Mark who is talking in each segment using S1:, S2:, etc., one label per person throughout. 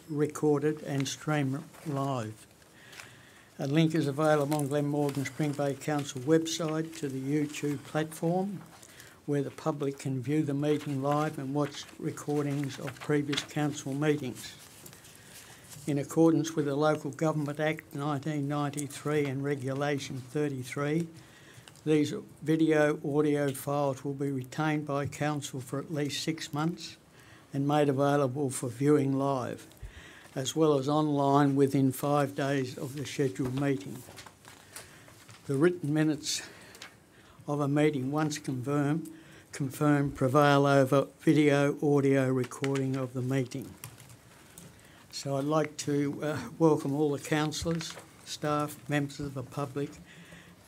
S1: recorded and streamed live. A link is available on Glenmorgan Spring Bay Council website to the YouTube platform, where the public can view the meeting live and watch recordings of previous council meetings. In accordance with the Local Government Act 1993 and Regulation 33, these video audio files will be retained by council for at least 6 months and made available for viewing live, as well as online within 5 days of the scheduled meeting. The written minutes of a meeting, once confirmed, prevail over video audio recording of the meeting. So I'd like to welcome all the councillors, staff, members of the public,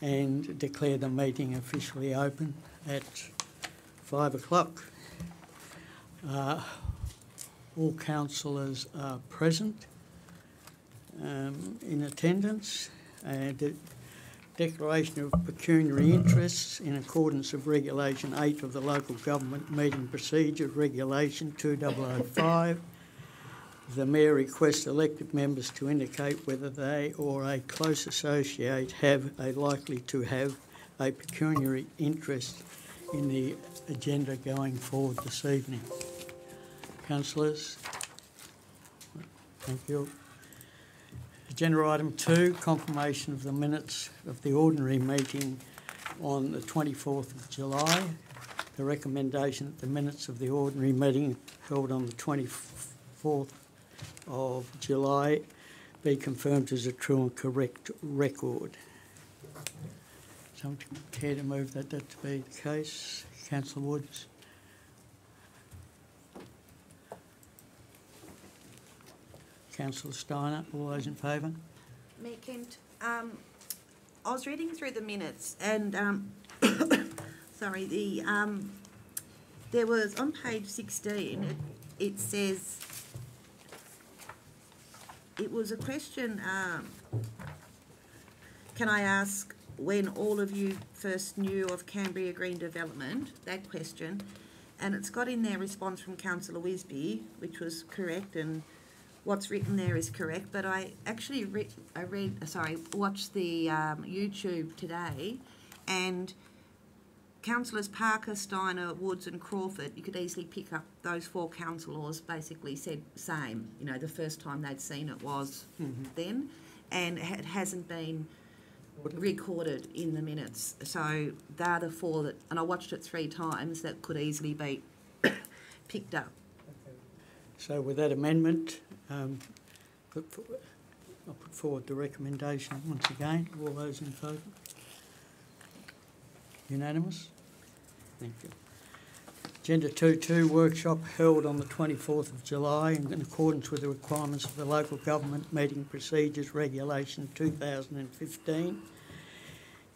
S1: and declare the meeting officially open at 5 o'clock. All councillors are present in attendance, and the declaration of pecuniary interests in accordance with Regulation 8 of the Local Government Meeting Procedures, Regulation 2005. The Mayor requests elected members to indicate whether they or a close associate are likely to have a pecuniary interest in the agenda going forward this evening. Councillors, thank you. Agenda item 2, confirmation of the minutes of the ordinary meeting on the 24th of July. The recommendation that the minutes of the ordinary meeting held on the 24th of July be confirmed as a true and correct record. Someone care to move that to be the case? Councillor Woods. Councillor Steiner, all those in favour?
S2: Mayor Kent, I was reading through the minutes and sorry, there was on page 16, it says, it was a question, can I ask when all of you first knew of Cambria Green Development, that question, and it's got in there response from Councillor Wisby, which was correct, and what's written there is correct, but I actually watched the YouTube today, and Councillors Parker, Steiner, Woods and Crawford, you could easily pick up those 4 councillors basically said same. You know, the first time they'd seen it was then, and it hasn't been recorded in the minutes. So they're the 4 that, and I watched it 3 times, that could easily be picked up.
S1: Okay. So with that amendment, I'll put forward the recommendation once again. All those in favour? Unanimous? Thank you. Agenda 2.2, workshop held on the 24th of July in accordance with the requirements of the Local Government Meeting Procedures Regulation 2015.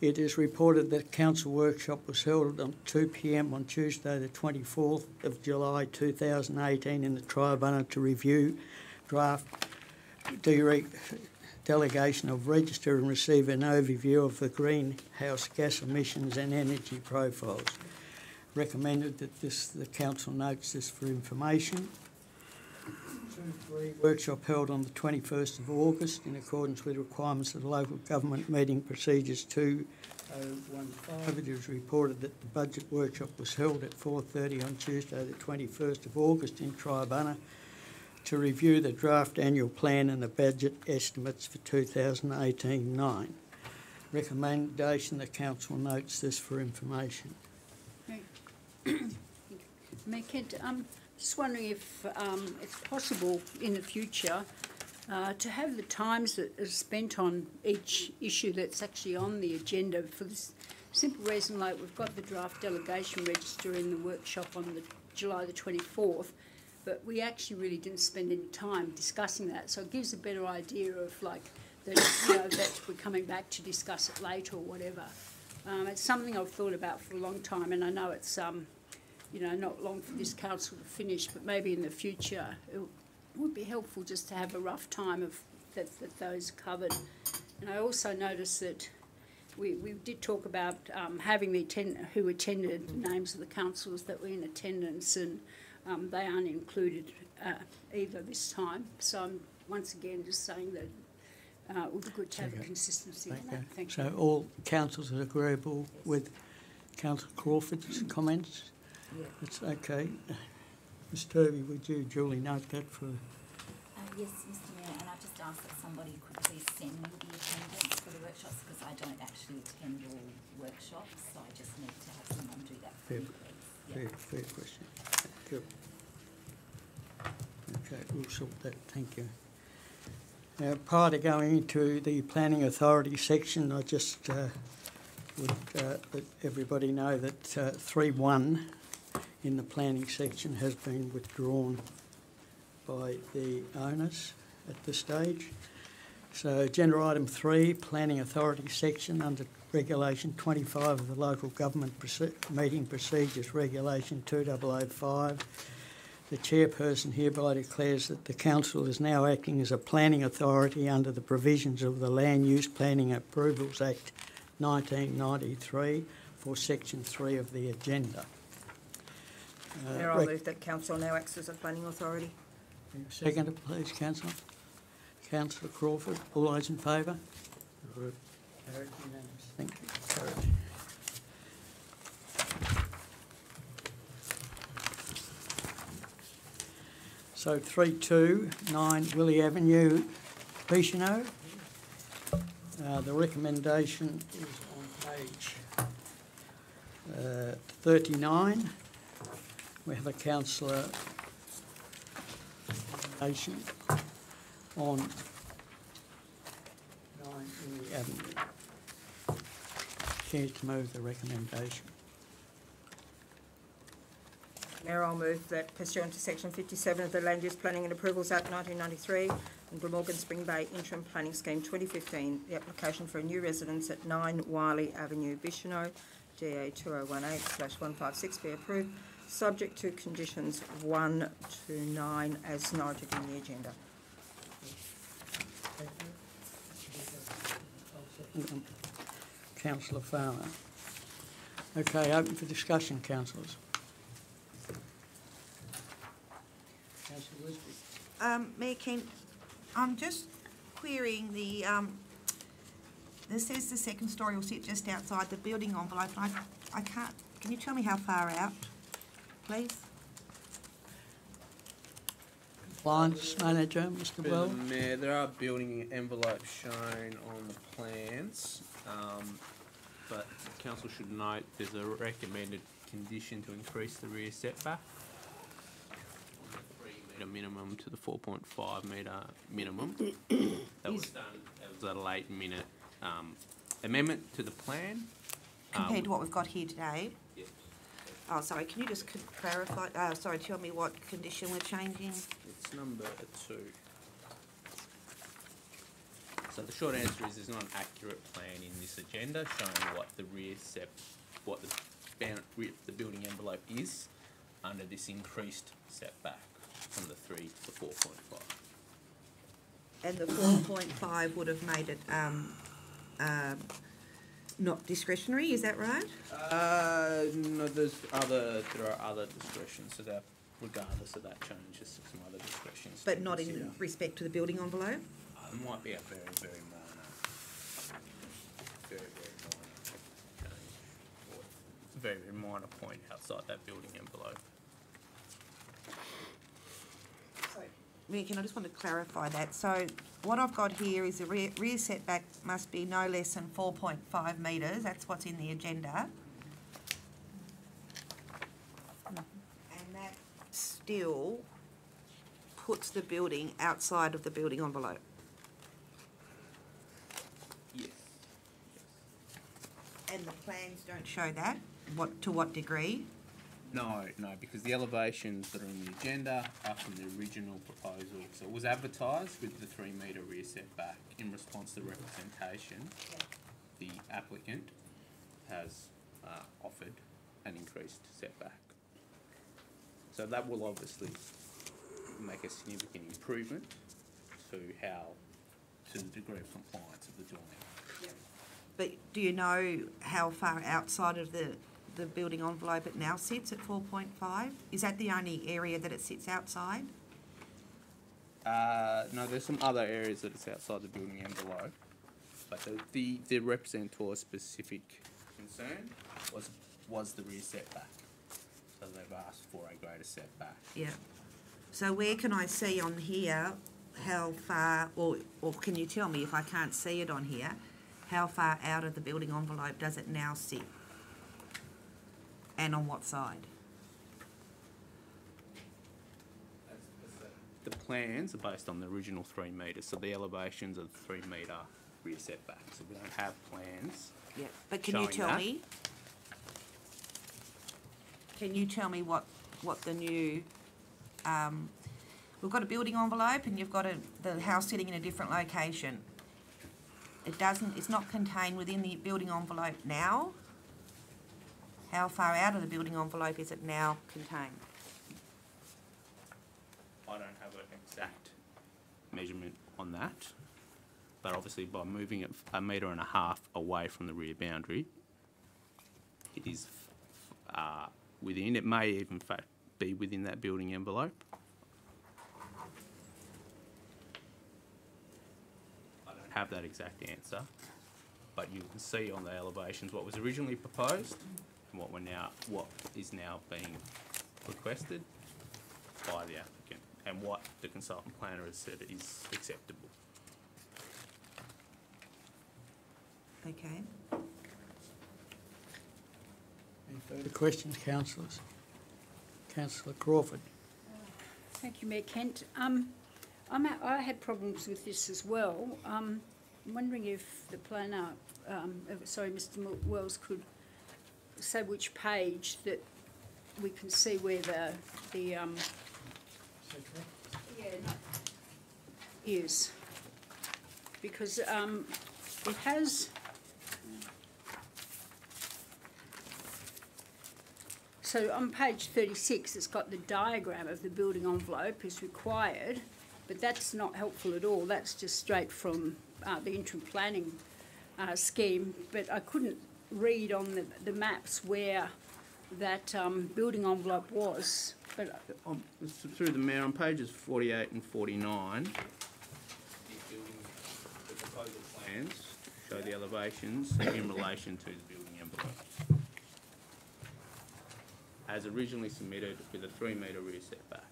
S1: It is reported that council workshop was held at 2 p.m. on Tuesday the 24th of July 2018 in the Tribunal to review draft delegation of register and receive an overview of the greenhouse gas emissions and energy profiles. Recommended that the council notes this for information. 2.3, workshop held on the 21st of August in accordance with requirements of the Local Government Meeting Procedures 2015. It is reported that the budget workshop was held at 4:30 on Tuesday the 21st of August in Tribunal to review the draft annual plan and the budget estimates for 2018-9. Recommendation the council notes this for information.
S3: Mayor Kent, I'm just wondering if it's possible in the future to have the times that are spent on each issue that's actually on the agenda, for this simple reason, like we've got the draft delegation register in the workshop on the July the 24th, but we actually really didn't spend any time discussing that, so it gives a better idea of like that, you know, that we're coming back to discuss it later or whatever. It's something I've thought about for a long time, and I know it's you know, not long for this council to finish, but maybe in the future it would be helpful just to have a rough time of that those are covered. And I also noticed that we did talk about having the who attended, the names of the councillors that were in attendance, and they aren't included either this time. So I'm once again just saying that it would be good to have a
S1: Okay.
S3: consistency in that. Thank
S1: So
S3: you.
S1: all councillors are agreeable with Councillor Crawford's comments?
S2: Yeah.
S1: It's okay. Ms Turvey, would you duly note that for...
S4: Yes, Mr Mayor, and I just ask that somebody could please send me the attendance for the workshops because I don't actually attend all workshops, so I just need to have someone do that for me, please.
S1: Fair question. Good. Okay, we'll sort that, thank you. Now, prior to going into the Planning Authority section, I just would let everybody know that 3.1 in the planning section has been withdrawn by the owners at this stage. So agenda item 3, Planning Authority section under Regulation 25 of the Local Government Meeting Procedures Regulation 2005. The chairperson hereby declares that the council is now acting as a planning authority under the provisions of the Land Use Planning Approvals Act 1993 for section 3 of the agenda.
S5: Mayor, I'll move that council now acts as a planning authority.
S1: Second, please, councillor. Councillor Crawford, all those in favour? Carried unanimous. Thank you. Carried. So 329 Willie Avenue, Bicheno. The recommendation is on page 39. We have a councillor recommendation on 9 Willie Avenue. Care to move the recommendation?
S5: Mayor, I'll move that pursuant to section 57 of the Land Use Planning and Approvals Act 1993 and Glamorgan Spring Bay Interim Planning Scheme 2015, the application for a new residence at 9 Wiley Avenue, Bicheno, DA 2018/156 be approved, subject to conditions 1 to 9 as noted in the agenda.
S1: Councillor Farmer. Okay, open for discussion, councillors. Councillor Wisby.
S2: Mayor Kent, I'm just querying the, this says the second story will sit just outside the building envelope, and I can't, can you tell me how far out, please?
S1: Compliance Manager, Mr. Bell.
S6: Mr. Mayor, there are building envelopes shown on the plans, but council should note there's a recommended condition to increase the rear setback. 3 metre minimum to the 4.5 metre minimum. That was done, that was a late minute amendment to the plan.
S2: Compared to what we've got here today?
S6: Yes.
S2: Oh, sorry, can you just clarify, tell me what condition we're changing?
S6: It's number 2. So the short answer is there's not an accurate plan in this agenda showing what the the building envelope is under this increased setback from the 3 to the 4.5.
S2: And the 4.5 would have made it not discretionary, is that right?
S6: No, there are other discretions, so that regardless of that change, there's some other discretions.
S2: But
S6: to
S2: not in
S6: consider.
S2: respect to the building envelope?
S6: It might be a very, very minor change, or very, very minor point outside that building envelope.
S2: Mayor, I just want to clarify that. So what I've got here is the rear setback must be no less than 4.5 metres. That's what's in the agenda. And that still puts the building outside of the building envelope.
S6: Yes.
S2: And the plans don't show that. To what degree?
S6: No, because the elevations that are in the agenda are from the original proposal. So it was advertised with the 3 metre rear setback in response to representation. The applicant has offered an increased setback. So that will obviously make a significant improvement to the degree of compliance of the dwelling.
S2: But do you know how far outside of the the building envelope, it now sits at 4.5? Is that the only area that it sits outside?
S6: No, there's some other areas that it's outside the building envelope, but the representator's specific concern was the rear setback. So they've asked for a greater setback.
S2: Yeah. So where can I see on here how far, or can you tell me if I can't see it on here, how far out of the building envelope does it now sit? And on what side?
S6: The plans are based on the original 3 metres, so the elevations are the 3 metre rear setback. So we don't have plans.
S2: Yeah. But can you
S6: Showing
S2: tell
S6: that.
S2: me? Can you tell me what the new, we've got a building envelope and you've got the house sitting in a different location. It's not contained within the building envelope now. How far out of the building envelope is it now contained?
S6: I don't have an exact measurement on that, but obviously by moving it 1.5 metres away from the rear boundary, it is within. It may even in fact be within that building envelope. I don't have that exact answer, but you can see on the elevations what was originally proposed and what is now being requested by the applicant, and what the consultant planner has said is acceptable.
S2: Okay.
S1: Any further questions, councillors? Councillor Crawford.
S3: Thank you, Mayor Kent. I had problems with this as well. I'm wondering if the planner, Mr. Wells, could say which page that we can see where is, because it has. So on page 36, it's got the diagram of the building envelope is required, but that's not helpful at all. That's just straight from the interim planning scheme. But I couldn't read on the maps where that building envelope was. But
S6: Through the mayor, on pages 48 and 49, the proposal plans show the elevations in relation to the building envelope, as originally submitted with a 3 metre rear setback.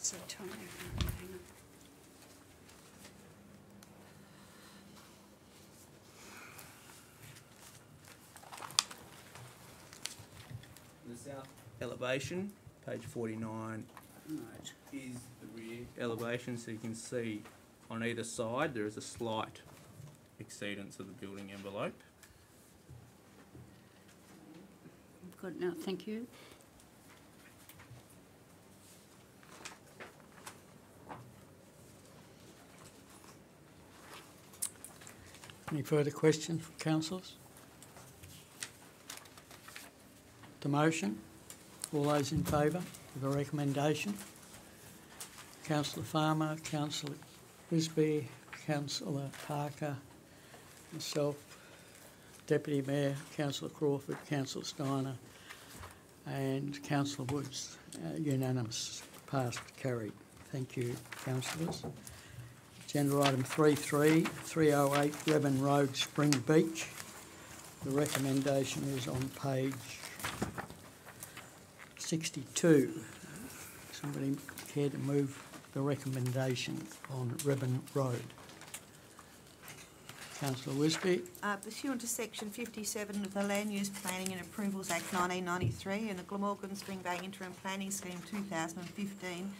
S3: so tiny. Hang on.
S6: The south elevation, page 49,
S3: Right.
S6: is the rear elevation, so you can see on either side there is a slight exceedance of the building envelope.
S3: I've got it now. Thank you.
S1: Any further questions from councillors? The motion? All those in favour of the recommendation? Councillor Farmer, Councillor Wisby, Councillor Parker, myself, Deputy Mayor, Councillor Crawford, Councillor Steiner and Councillor Woods. Unanimous, passed, carried. Thank you, councillors. Agenda item 3.3, 308 Rebben Road, Spring Beach. The recommendation is on page 62. Somebody care to move the recommendation on Rebben Road? Councillor Wisby.
S2: Pursuant to section 57 of the Land Use Planning and Approvals Act 1993 and the Glamorgan Spring Bay Interim Planning Scheme 2015,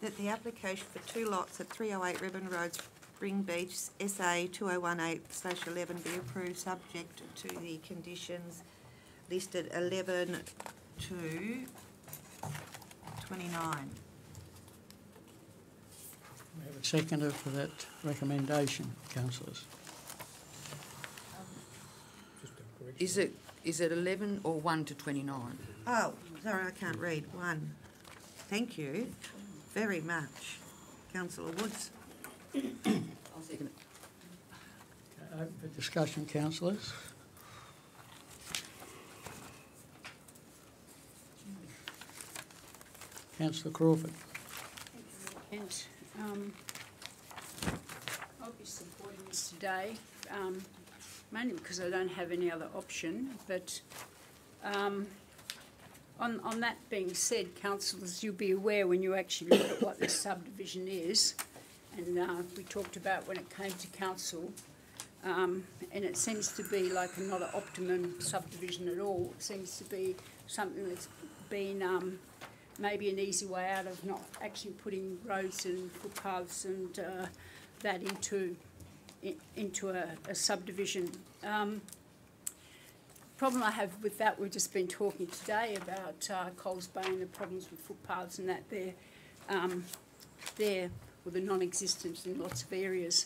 S2: that the application for 2 lots at 308 Rebben Road, Spring Beach, SA 2018/11 be approved subject to the conditions listed 11 to 29.
S1: We have a seconder for that recommendation, councillors.
S7: Is it 11 or 1 to 29?
S2: Oh, sorry, I can't read. 1. Thank you very much. Councillor Woods.
S7: I'll second it.
S1: Open for discussion, councillors. Councillor Crawford.
S3: And I'll be supporting this today, mainly because I don't have any other option. But on that being said, councillors, you'll be aware when you actually look at what this subdivision is, and we talked about when it came to council, and it seems to be like not an optimum subdivision at all. It seems to be something that's been maybe an easy way out of not actually putting roads and footpaths and that into a subdivision. Problem I have with that, we've just been talking today about Coles Bay and the problems with footpaths and that they're non-existent in lots of areas.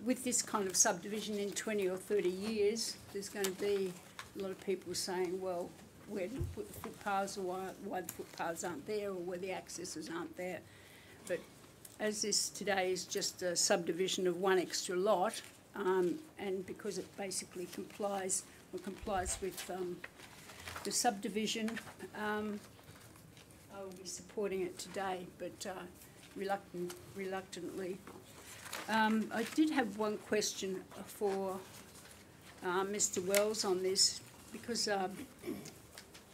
S3: With this kind of subdivision in 20 or 30 years, there's going to be a lot of people saying, well, where do you put the footpaths, or why the footpaths aren't there, or where the accesses aren't there. But as this today is just a subdivision of one extra lot, and because it basically complies with the subdivision, I will be supporting it today, but reluctantly. I did have one question for Mr. Wells on this, because it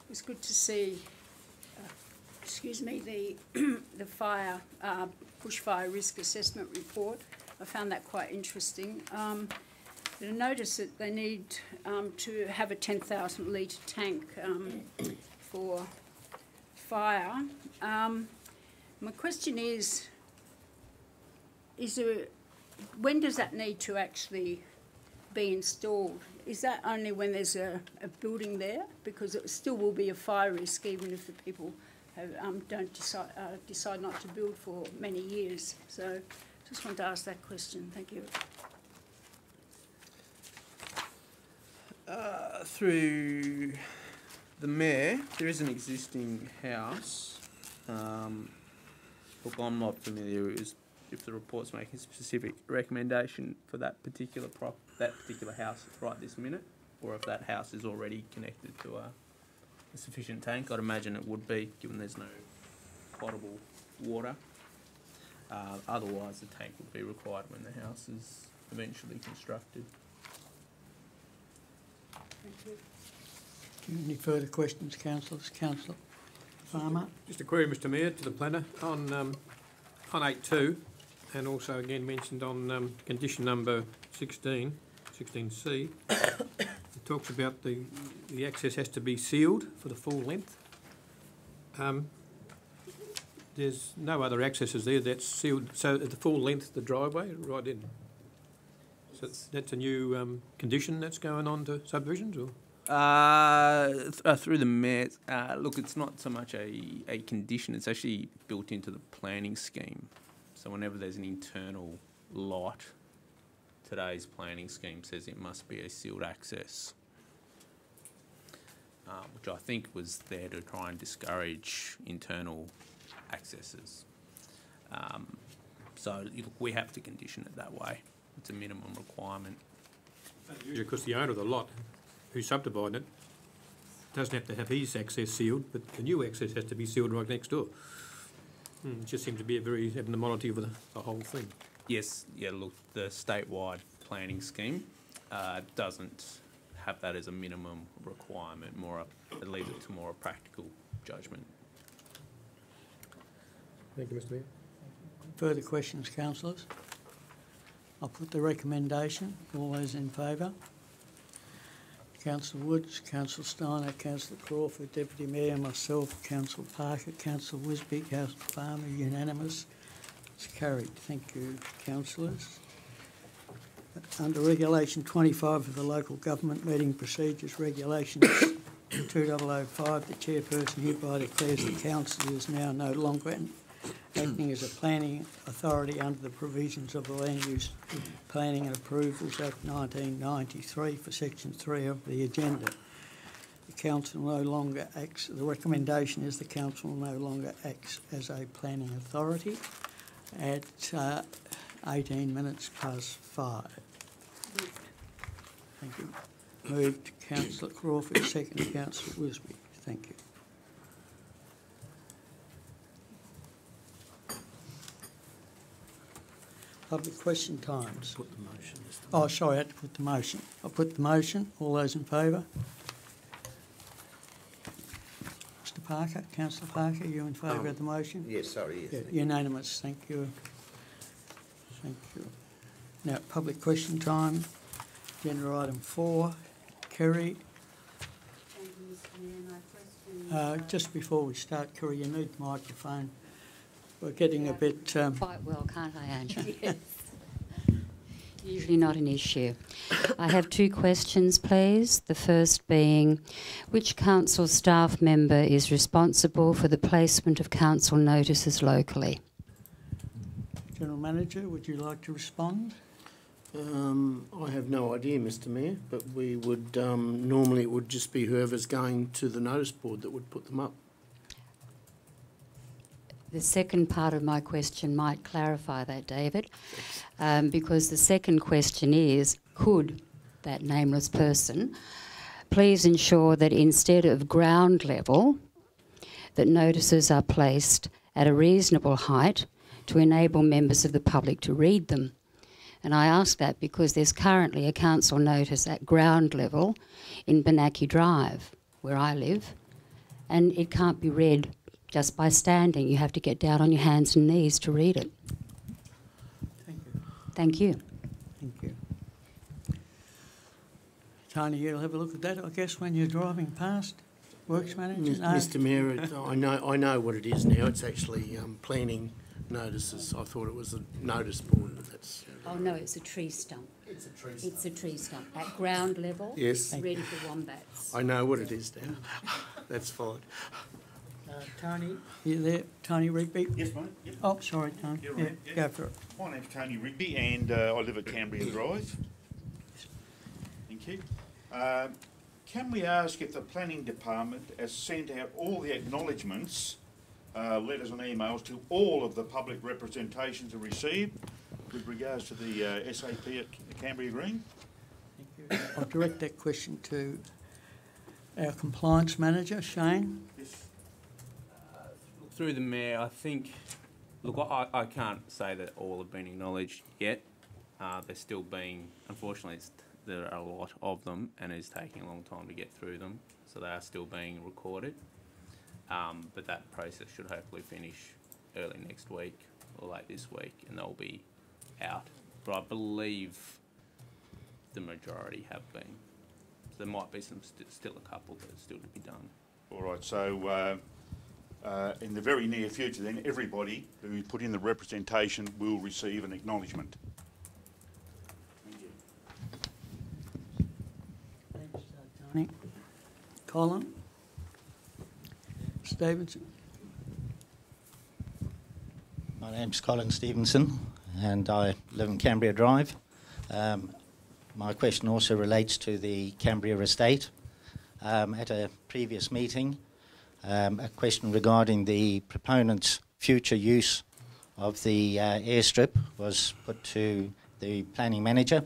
S3: was good to see, the fire, bushfire risk assessment report. I found that quite interesting. I noticed that they need to have a 10,000 litre tank for fire. My question is there, when does that need to actually be installed? Is that only when there's a building there? Because it still will be a fire risk even if the people have, don't decide not to build for many years. So just wanted to ask that question. Thank you.
S6: Through the Mayor, there is an existing house. Look, I'm not familiar if the report's making a specific recommendation for that particular house right this minute, or if that house is already connected to a sufficient tank. I'd imagine it would be, given there's no potable water. Otherwise, the tank would be required when the house is eventually constructed.
S3: Thank you.
S1: Any further questions, councillors? Councillor Farmer.
S8: Just a query, Mr Mayor, to the planner on 8.2, and also again mentioned on condition number 16C. It talks about the access has to be sealed for the full length. There's no other accesses there that's sealed, so at the full length, the driveway right in. So that's a new condition that's going on to subdivisions, or?
S6: Through the Mayor, look, it's not so much a condition, it's actually built into the planning scheme. So whenever there's an internal lot, today's planning scheme says it must be a sealed access, which I think was there to try and discourage internal accesses. So look, we have to condition it that way. It's a minimum requirement.
S8: Because the owner of the lot who subdivided it doesn't have to have his access sealed, but the new access has to be sealed right next door. It just seems to be a very abnormality of the whole thing.
S6: Yes, yeah, look, the statewide planning scheme doesn't have that as a minimum requirement, it leaves it to more a practical judgment.
S8: Thank you, Mr Mayor.
S1: Further questions, councillors? I'll put the recommendation. All those in favour? Councillor Woods, Councillor Steiner, Councillor Crawford, Deputy Mayor, myself, Councillor Parker, Councillor Wisby, Councillor Farmer, unanimous. It's carried. Thank you, councillors. Under Regulation 25 of the Local Government Meeting Procedures Regulations 2005, the chairperson hereby declares the council is now no longer acting as a planning authority under the provisions of the Land Use Planning and Approvals Act 1993 for Section 3 of the agenda. The council no longer acts, the recommendation is the council no longer acts as a planning authority at 18 minutes past 5. Thank you. Moved Councillor Crawford, second Councillor Wisby. Thank you. Public question times.
S8: Put the motion.
S1: Oh, sorry, I had to put the motion. I put the motion. All those in favour? Mr Parker, Councillor Parker, you in favour of the motion?
S9: Yes, sorry, yes.
S1: Yeah,
S9: thank you.
S1: unanimous, thank you. Thank you. Now, public question time. Agenda item 4. Kerry. Just before we start, Kerry, you need the microphone. We're getting a bit...
S10: Quite well, can't I, Angela? Yes. Usually not an issue. I have 2 questions, please. The first being, which council staff member is responsible for the placement of council notices locally?
S1: General Manager, would you like to respond?
S11: I have no idea, Mr Mayor, but we would, normally it would just be whoever's going to the notice board that would put them up.
S10: The second part of my question might clarify that, David, because the second question is, could that nameless person please ensure that instead of ground level, that notices are placed at a reasonable height to enable members of the public to read them? And I ask that because there's currently a council notice at ground level in Benaki Drive, where I live, and it can't be read just by standing. You have to get down on your hands and knees to read it.
S1: Thank you.
S10: Thank you.
S1: Thank you. Tony, you'll have a look at that, I guess, when you're driving past. Works Manager? No?
S11: Mr Mayor, I know what it is now. It's actually planning notices. I thought it was a notice board, but that's...
S10: Oh no, it's a tree stump.
S11: It's a tree stump.
S10: It's a tree stump at ground level.
S11: Yes.
S10: Ready for wombats.
S11: I know what it is now. That's fine.
S1: Tony, you there? Tony Rigby?
S12: Yes, mate. Yep.
S1: Oh, sorry, Tony.
S12: You're
S1: Yeah,
S12: right, yeah.
S1: go for it.
S12: My name's Tony Rigby and I live at Cambria Drive. Thank you. Can we ask if the planning department has sent out all the acknowledgements, letters and emails to all of the public representations are received with regards to the SAP at Cambria Green?
S1: Thank you. I'll direct that question to our Compliance Manager, Shane.
S12: Yes.
S6: Through the Mayor, I think, look, I can't say that all have been acknowledged yet. They're still being, unfortunately, there are a lot of them and it's taking a long time to get through them, so they are still being recorded. But that process should hopefully finish early next week or late this week and they'll be out. But I believe the majority have been. So there might be some still a couple that are still to be done.
S12: All right, so in the very near future then, everybody who put in the representation will receive an acknowledgement. Thank you.
S1: Thanks, Tony. Colin Stevenson.
S13: My name's Colin Stevenson and I live in Cambria Drive. My question also relates to the Cambria estate. At a previous meeting, a question regarding the proponent's future use of the airstrip was put to the planning manager,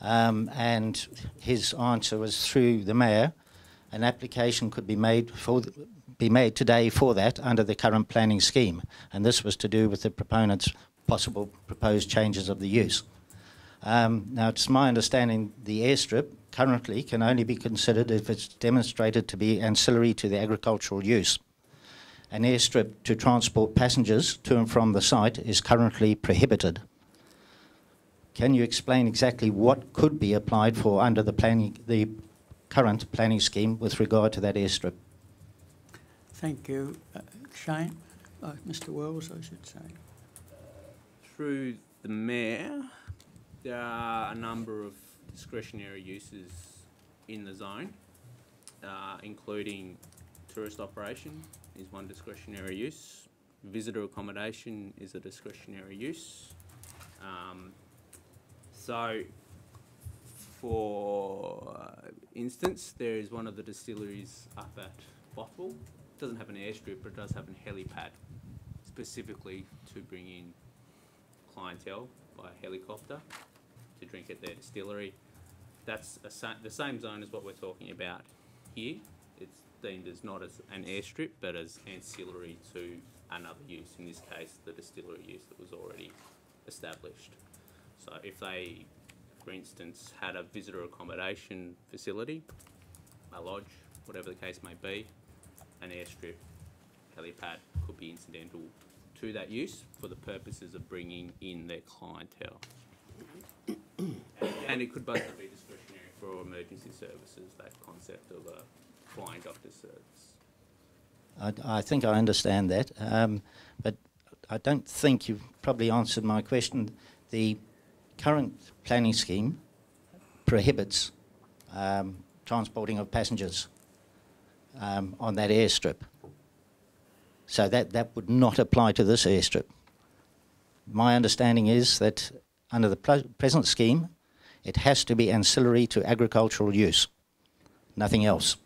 S13: and his answer was through the mayor. An application could be made today for that under the current planning scheme, and this was to do with the proponent's possible proposed changes of the use. Now, it's my understanding the airstrip currently can only be considered if it's demonstrated to be ancillary to the agricultural use. An airstrip to transport passengers to and from the site is currently prohibited. Can you explain exactly what could be applied for under the current planning scheme with regard to that airstrip?
S1: Thank you. Shane? Mr Wells, I should say.
S6: Through the Mayor, there are a number of discretionary uses in the zone, including tourist operation is one discretionary use, visitor accommodation is a discretionary use. So, for instance, there is one of the distilleries up at Bothwell. It doesn't have an airstrip, but it does have a helipad, specifically to bring in clientele by helicopter to drink at their distillery. that's the same zone as what we're talking about here. It's deemed as not as an airstrip, but as ancillary to another use, in this case the distillery use that was already established. So if they, for instance, had a visitor accommodation facility, a lodge, whatever the case may be, an airstrip, helipad could be incidental to that use for the purposes of bringing in their clientele. And it could both be discretionary for emergency services, that concept of a flying doctor's service.
S13: I think I understand that, but I don't think you've probably answered my question. The current planning scheme prohibits transporting of passengers on that airstrip. So that would not apply to this airstrip. My understanding is that under the present scheme, it has to be ancillary to agricultural use, nothing else.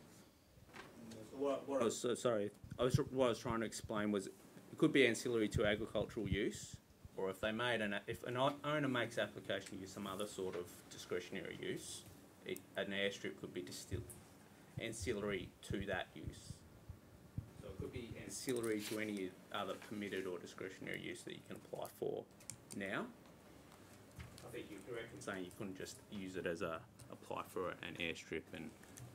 S6: What I was trying to explain was it could be ancillary to agricultural use, or if an owner makes application to use some other sort of discretionary use, an airstrip could be ancillary to that use. So it could be ancillary to any other permitted or discretionary use that you can apply for now. I think you're correct in saying you couldn't just use it as apply for an airstrip and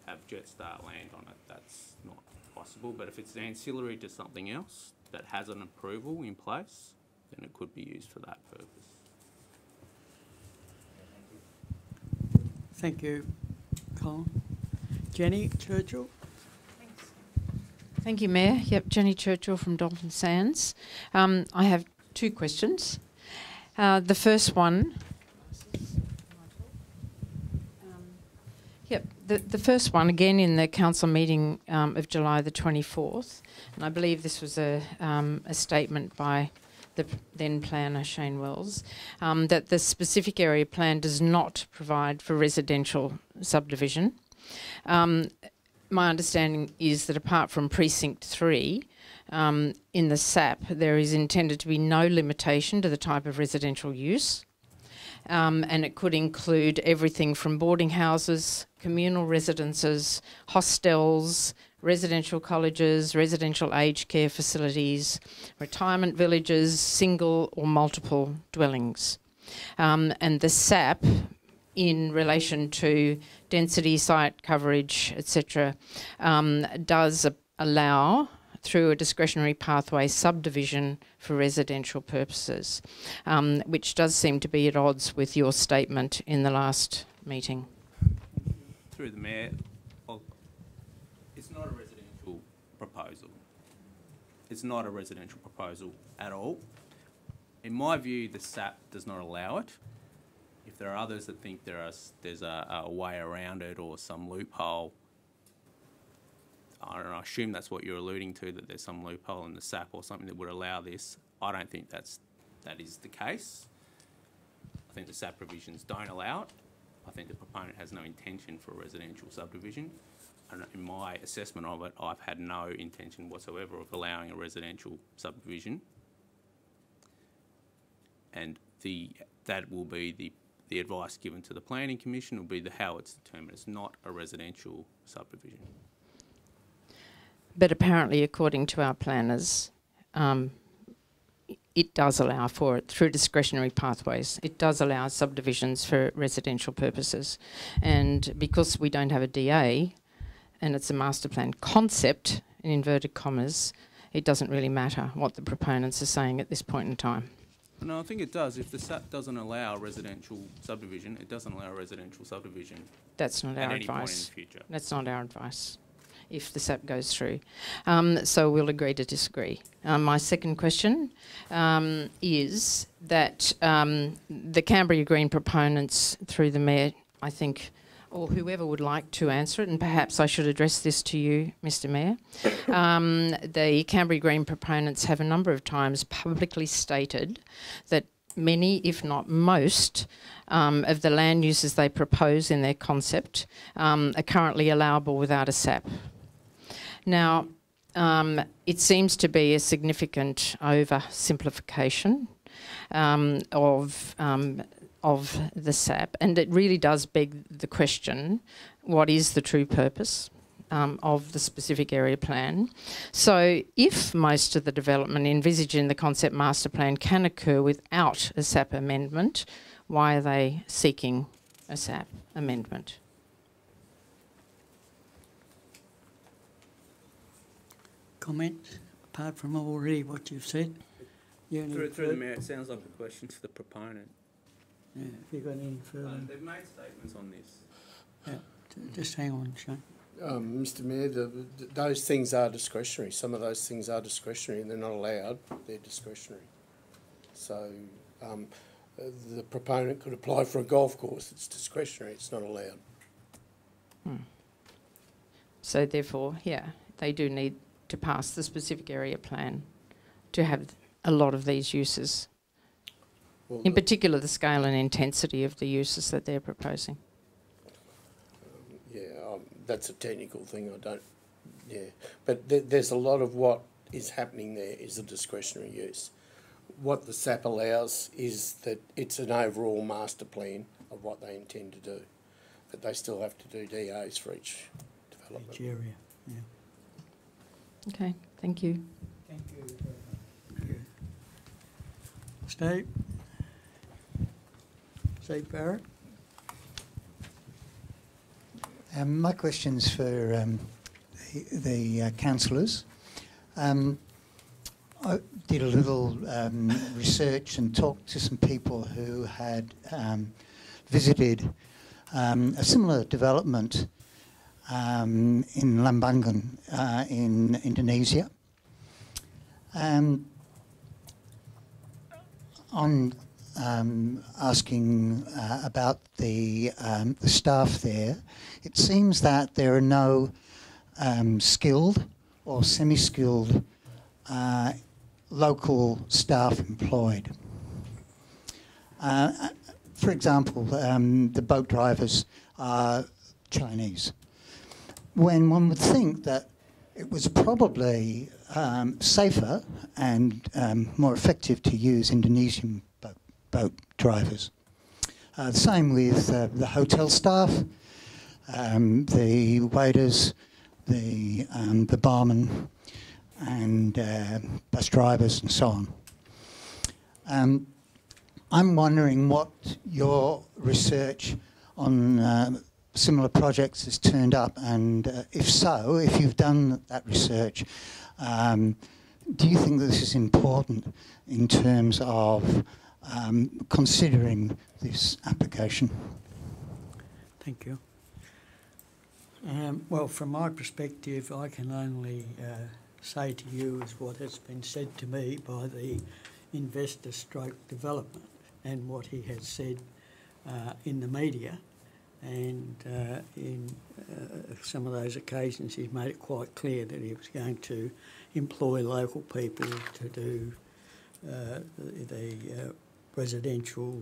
S6: have Jetstar land on it. That's not possible. But if it's ancillary to something else that has an approval in place, then it could be used for that purpose.
S1: Thank you, Colin. Jenny Churchill.
S9: Thank you, Mayor. Yep, Jenny Churchill from Dolphin Sands. I have two questions. The first one... The first one, again in the council meeting of July the 24th, and I believe this was a statement by the then planner, Shane Wells, that the specific area plan does not provide for residential subdivision. My understanding is that apart from Precinct 3, in the SAP, there is intended to be no limitation to the type of residential use. And it could include everything from boarding houses, communal residences, hostels, residential colleges, residential aged care facilities, retirement villages, single or multiple dwellings. And the SAP, in relation to density, site coverage, etc., does allow, through a discretionary pathway, subdivision for residential purposes, which does seem to be at odds with your statement in the last meeting.
S6: Through the Mayor, well, it's not a residential proposal. It's not a residential proposal at all. In my view, the SAP does not allow it. If there are others that think there's a way around it or some loophole, I don't know, I assume that's what you're alluding to, that there's some loophole in the SAP or something that would allow this. I don't think that is the case. I think the SAP provisions don't allow it. I think the proponent has no intention for a residential subdivision. And in my assessment of it, I've had no intention whatsoever of allowing a residential subdivision. And that will be the advice given to the Planning Commission, will be how it's determined. It's not a residential subdivision.
S9: But apparently, according to our planners, it does allow for it through discretionary pathways. It does allow subdivisions for residential purposes. And because we don't have a DA and it's a master plan concept, in inverted commas, it doesn't really matter what the proponents are saying at this point in time.
S6: No, I think it does. If the SAP doesn't allow residential subdivision, it doesn't allow residential subdivision.
S9: That's not our
S6: at any point in
S9: advice.
S6: the future.
S9: That's not our advice, if the SAP goes through. So we'll agree to disagree. My second question is that the Canberra Green proponents, through the Mayor, I think, or whoever would like to answer it, and perhaps I should address this to you, Mr. Mayor. The Canberra Green proponents have a number of times publicly stated that many, if not most, of the land uses they propose in their concept are currently allowable without a SAP. Now, it seems to be a significant oversimplification of of the SAP, and it really does beg the question, what is the true purpose of the specific area plan? So if most of the development envisaged in the concept master plan can occur without a SAP amendment, why are they seeking a SAP amendment?
S1: Comments, apart from already what you've said? You any
S6: Through the
S1: further-
S6: Mayor, it sounds like a question to the proponent.
S1: Yeah, have you got any further?
S6: They've made statements on this.
S1: Yeah, just hang on, Shane.
S11: Mr Mayor, those things are discretionary. Some of those things are discretionary and they're not allowed. They're discretionary. So the proponent could apply for a golf course. It's discretionary. It's not allowed.
S9: So therefore, yeah, they do need to pass the specific area plan to have a lot of these uses.
S11: Well,
S9: In particular, the scale and intensity of the uses that they're proposing.
S11: That's a technical thing. I don't. Yeah, but there's a lot of what is happening there is a discretionary use. What the SAP allows is that it's an overall master plan of what they intend to do, but they still have to do DAs for each development.
S1: Each area, yeah.
S9: Okay, thank you.
S1: Thank you very much. Steve? Steve Barrett?
S14: My question's for the councillors. I did a little research and talked to some people who had visited a similar development in Lambangan in Indonesia. On asking about the staff there, it seems that there are no skilled or semi-skilled local staff employed. For example, the boat drivers are Chinese. When one would think that it was probably safer and more effective to use Indonesian boat drivers. The same with the hotel staff, the waiters, the barman, and bus drivers and so on. I'm wondering what your research on similar projects has turned up, and if so, if you've done that research, do you think that this is important in terms of considering this application?
S1: Thank you. Well, from my perspective, I can only say to you as what has been said to me by the investor stroke development and what he has said in the media, and in some of those occasions he's made it quite clear that he was going to employ local people to do the residential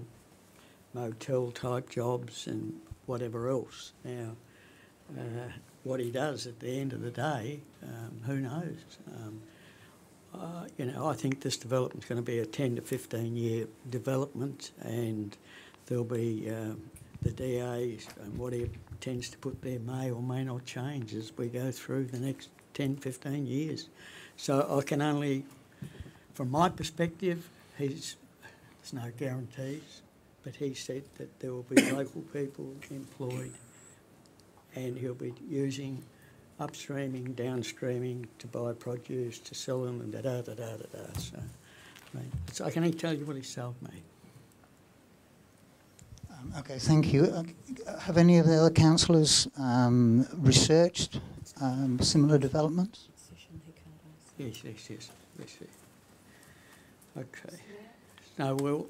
S1: motel type jobs and whatever else. Now, what he does at the end of the day, who knows? I think this development's going to be a 10 to 15 year development, and there'll be the DAs and what he intends to put there may or may not change as we go through the next 10, 15 years. So I can only, from my perspective, there's no guarantees, but he said that there will be local people employed, and he'll be using upstreaming, downstreaming to buy produce, to sell them, and da-da-da-da-da-da. So I can only tell you what he's told me.
S14: Okay, thank you. Have any of the other councillors researched similar developments?
S1: Yes. Okay. No, well,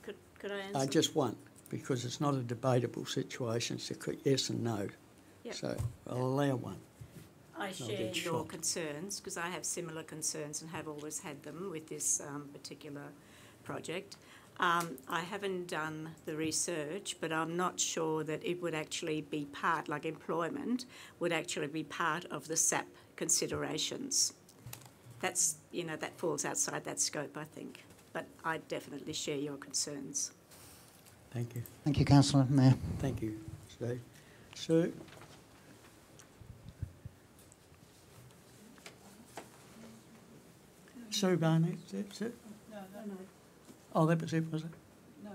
S3: Could I answer?
S1: just one, because it's not a debatable situation. It's a yes and no.
S15: Yep.
S1: So I'll allow one.
S15: I
S1: I'll
S15: share
S1: get
S15: your
S1: shot.
S15: concerns because I have similar concerns and have always had them with this particular project. I haven't done the research, but I'm not sure that it would actually be part, like employment, would actually be part of the SAP considerations. That's, that falls outside that scope, I think. But I definitely share your concerns.
S1: Thank you.
S14: Thank you, Councillor. Mayor.
S1: Thank you, Steve. Sue? Sue Barnett, that's it?
S16: No.
S1: Oh, that was it, was it?
S16: No,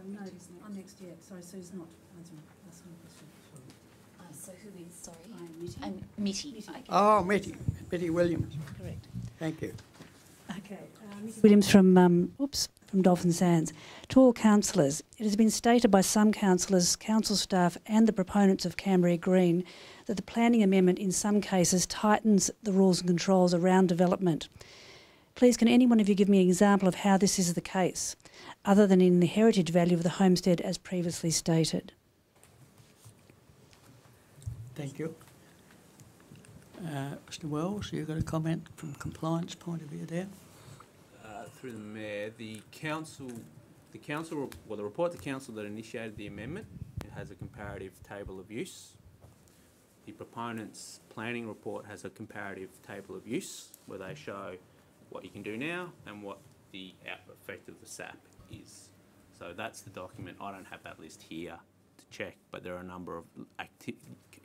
S16: I'm next, yeah. Sorry, Sue's not answering the question.
S4: So who is, sorry?
S16: I'm
S4: Mitty.
S16: Mitty.
S4: Okay.
S1: Oh, Mitty Williams.
S16: Correct.
S1: Thank you.
S16: Okay. Mitty Williams from Dolphin Sands. To all councillors, it has been stated by some councillors, council staff and the proponents of Cambria Green that the planning amendment in some cases tightens the rules and controls around development. Please, can any one of you give me an example of how this is the case, other than in the heritage value of the homestead as previously stated?
S1: Thank you. Mr Wells, you've got a comment from compliance point of view there?
S6: Through the Mayor, the report to council that initiated the amendment, it has a comparative table of use. The proponent's planning report has a comparative table of use where they show what you can do now and what the effect of the SAP is. So that's the document. I don't have that list here to check, but there are a number of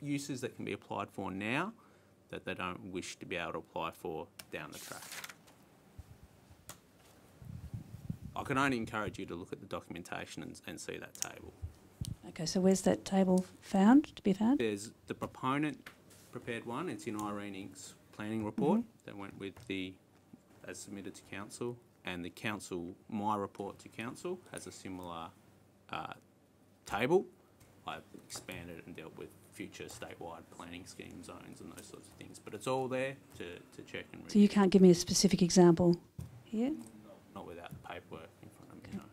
S6: uses that can be applied for now that they don't wish to be able to apply for down the track. I can only encourage you to look at the documentation and see that table.
S16: Okay, so where's that table to be found?
S6: There's the proponent prepared one. It's in Irene Inc.'s planning report that went with as submitted to council, and the council, my report to council has a similar table. I've expanded it and dealt with future statewide planning scheme zones and those sorts of things, but it's all there to check and read.
S16: So you can't give me a specific example here?
S6: Not without the paperwork in front of me, no.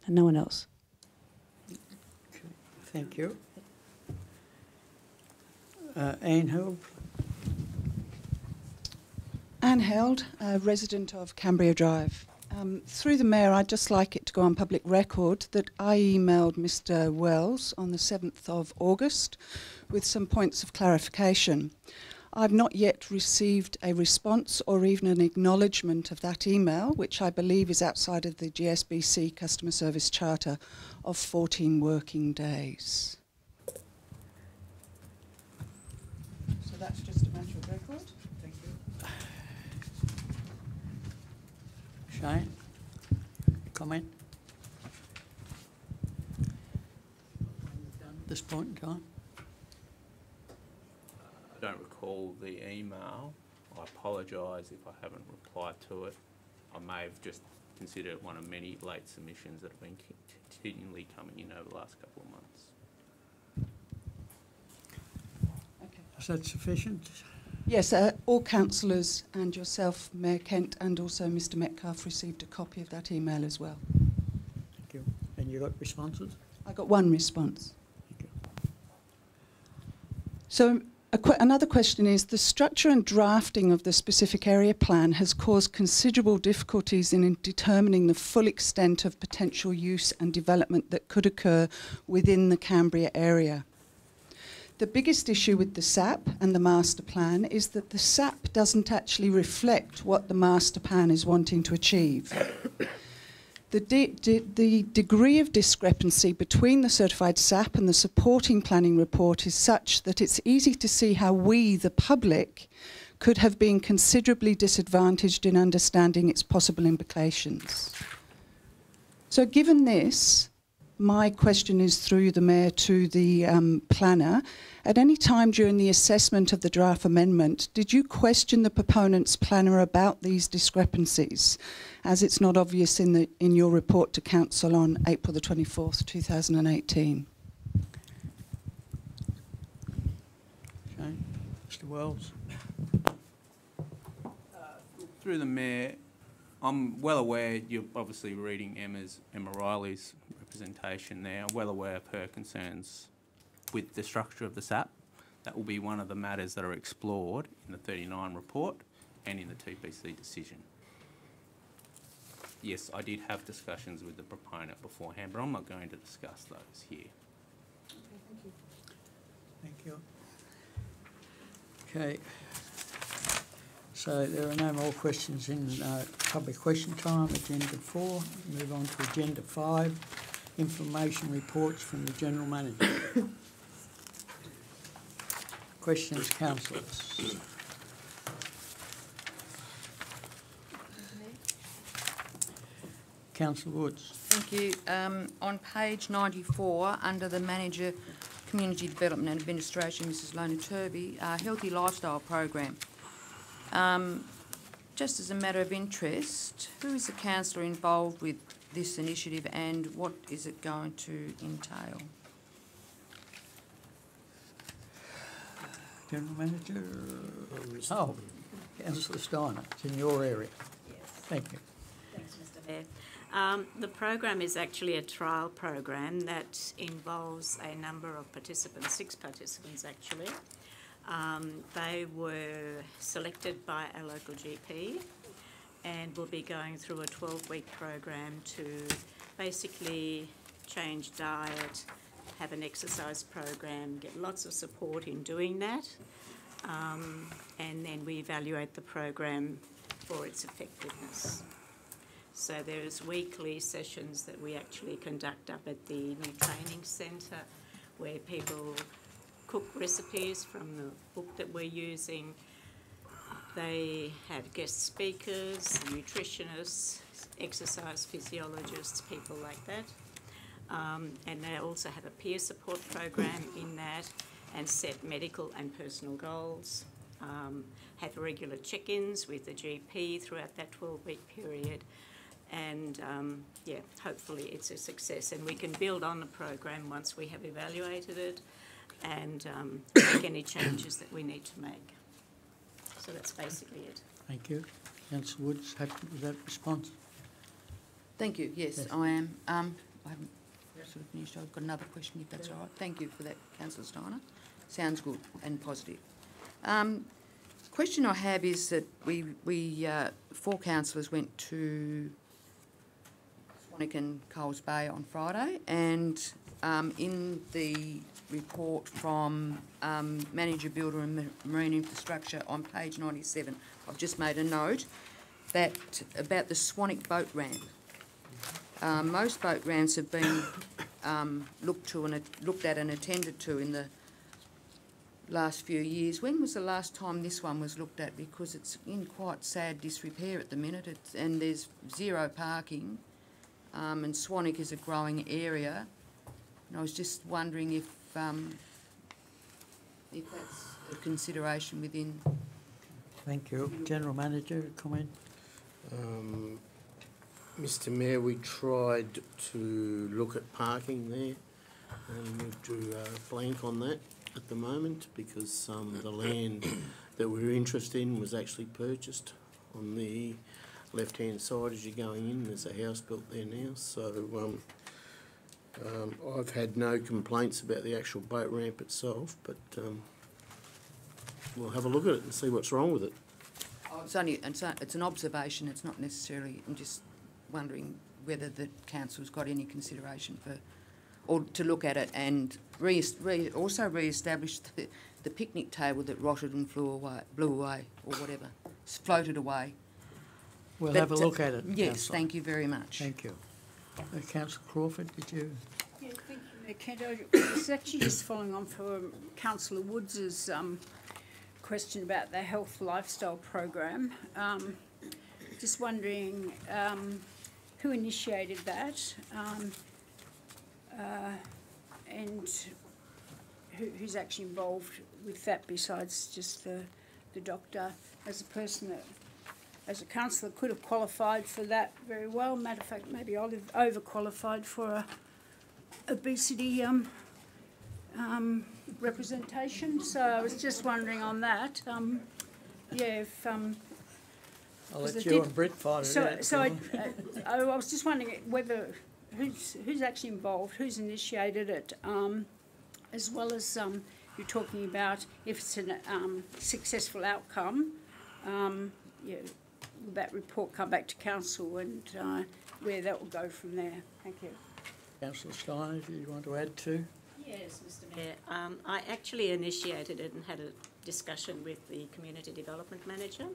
S16: And no one else?
S1: Okay. Thank you. Anne Hill.
S17: Anne Held, a resident of Cambria Drive. Through the Mayor, I'd just like it to go on public record that I emailed Mr Wells on the 7th of August with some points of clarification. I've not yet received a response or even an acknowledgement of that email, which I believe is outside of the GSBC Customer Service Charter of 14 working days. So that's just a matter of record. Thank you.
S1: Shane, comment? At this point in time?
S6: I don't recall the email. I apologise if I haven't replied to it. I may have just considered it one of many late submissions that have been continually coming in over the last couple of months.
S1: Okay. Is that sufficient?
S17: Yes, all councillors and yourself, Mayor Kent, and also Mr Metcalfe received a copy of that email as well.
S1: Thank you. And you got responses?
S17: I got one response.
S1: Thank you.
S17: So another question is, the structure and drafting of the specific area plan has caused considerable difficulties in determining the full extent of potential use and development that could occur within the Cambria area. The biggest issue with the SAP and the master plan is that the SAP doesn't actually reflect what the master plan is wanting to achieve. The degree of discrepancy between the certified SAP and the supporting planning report is such that it's easy to see how we, the public, could have been considerably disadvantaged in understanding its possible implications. So given this, my question is through the Mayor to the planner. At any time during the assessment of the draft amendment, did you question the proponent's planner about these discrepancies, as it's not obvious in your report to Council on April the 24th, 2018?
S1: Shane? Mr Wells?
S6: Through the Mayor, I'm well aware you're obviously reading Emma Riley's representation there. I'm well aware of her concerns with the structure of the SAP. That will be one of the matters that are explored in the 39 report and in the TPC decision. Yes, I did have discussions with the proponent beforehand, but I'm not going to discuss those here.
S1: Okay, thank you. Thank you. Okay. So there are no more questions in public question time. Agenda 4. Move on to Agenda 5. information reports from the General Manager. Questions, councillors? Councillor Woods.
S7: Thank you. On page 94, under the Manager, Community Development and Administration, Mrs. Lona Turvey, Healthy Lifestyle Program. Just as a matter of interest, who is the councillor involved with this initiative and what is it going to entail?
S1: General Manager? Oh, Councillor Steiner, it's in your area.
S15: Yes.
S1: Thank you.
S15: Thanks, Mr. Mayor. The program is actually a trial program that involves a number of participants, 6 participants actually. They were selected by a local GP and will be going through a 12-week program to basically change diet, have an exercise program, get lots of support in doing that, and then we evaluate the program for its effectiveness. So there's weekly sessions that we actually conduct up at the new training centre where people cook recipes from the book that we're using. They have guest speakers, nutritionists, exercise physiologists, people like that. And they also have a peer support program in that and set medical and personal goals. Have regular check-ins with the GP throughout that 12-week period. And yeah, hopefully it's a success and we can build on the program once we have evaluated it and make any changes that we need to make. So that's basically it.
S1: Thank you. Councillor Woods, happy with that response?
S7: Thank you. Yes, I am. I haven't sort of finished. I've got another question, if that's all right. Thank you for that, Councillor Steiner. Sounds good and positive. Question I have is that we 4 councillors went to Swanwick and Coles Bay on Friday, and in the report from Manager Builder and Marine Infrastructure on page 97, I've just made a note that about the Swanwick boat ramp. Most boat ramps have been looked at and attended to in the last few years. When was the last time this one was looked at? Because it's in quite sad disrepair at the minute, and there's 0 parking, and Swanwick is a growing area. And I was just wondering if that's a consideration within.
S1: Thank you. General Manager, comment?
S11: Mr Mayor, we tried to look at parking there and we drew a blank on that at the moment because the land that we were interested in was actually purchased on the left-hand side as you're going in. There's a house built there now, so I've had no complaints about the actual boat ramp itself, but we'll have a look at it and see what's wrong with it.
S7: Oh, it's an observation. It's not necessarily. I'm just wondering whether the council's got any consideration for, or to look at it and also re-establish the picnic table that rotted and blew away, or whatever, floated away.
S1: We'll have a look at it.
S7: Yes,
S1: Councillor.
S7: thank you very much.
S1: Thank you. Councillor Crawford, did you?
S3: Yeah, thank you, Mayor Kent. It's actually just following on from Councillor Woods's question about the health lifestyle program. Just wondering who initiated that and who's actually involved with that besides just the doctor, as a person that, as a councillor, could have qualified for that very well. Matter of fact, maybe I'll have overqualified for a obesity representation. So I was just wondering on that. Yeah, if
S1: I'll let you and Britt find it out.
S3: So I was just wondering whether who's actually involved, who's initiated it, as well as you're talking about if it's a successful outcome. Yeah, will that report come back to council and where that will go from there? Thank you.
S1: Councillor Steiner, do you want to add to?
S15: Yes, Mr Mayor. I actually initiated it and had a discussion with the Community Development Manager.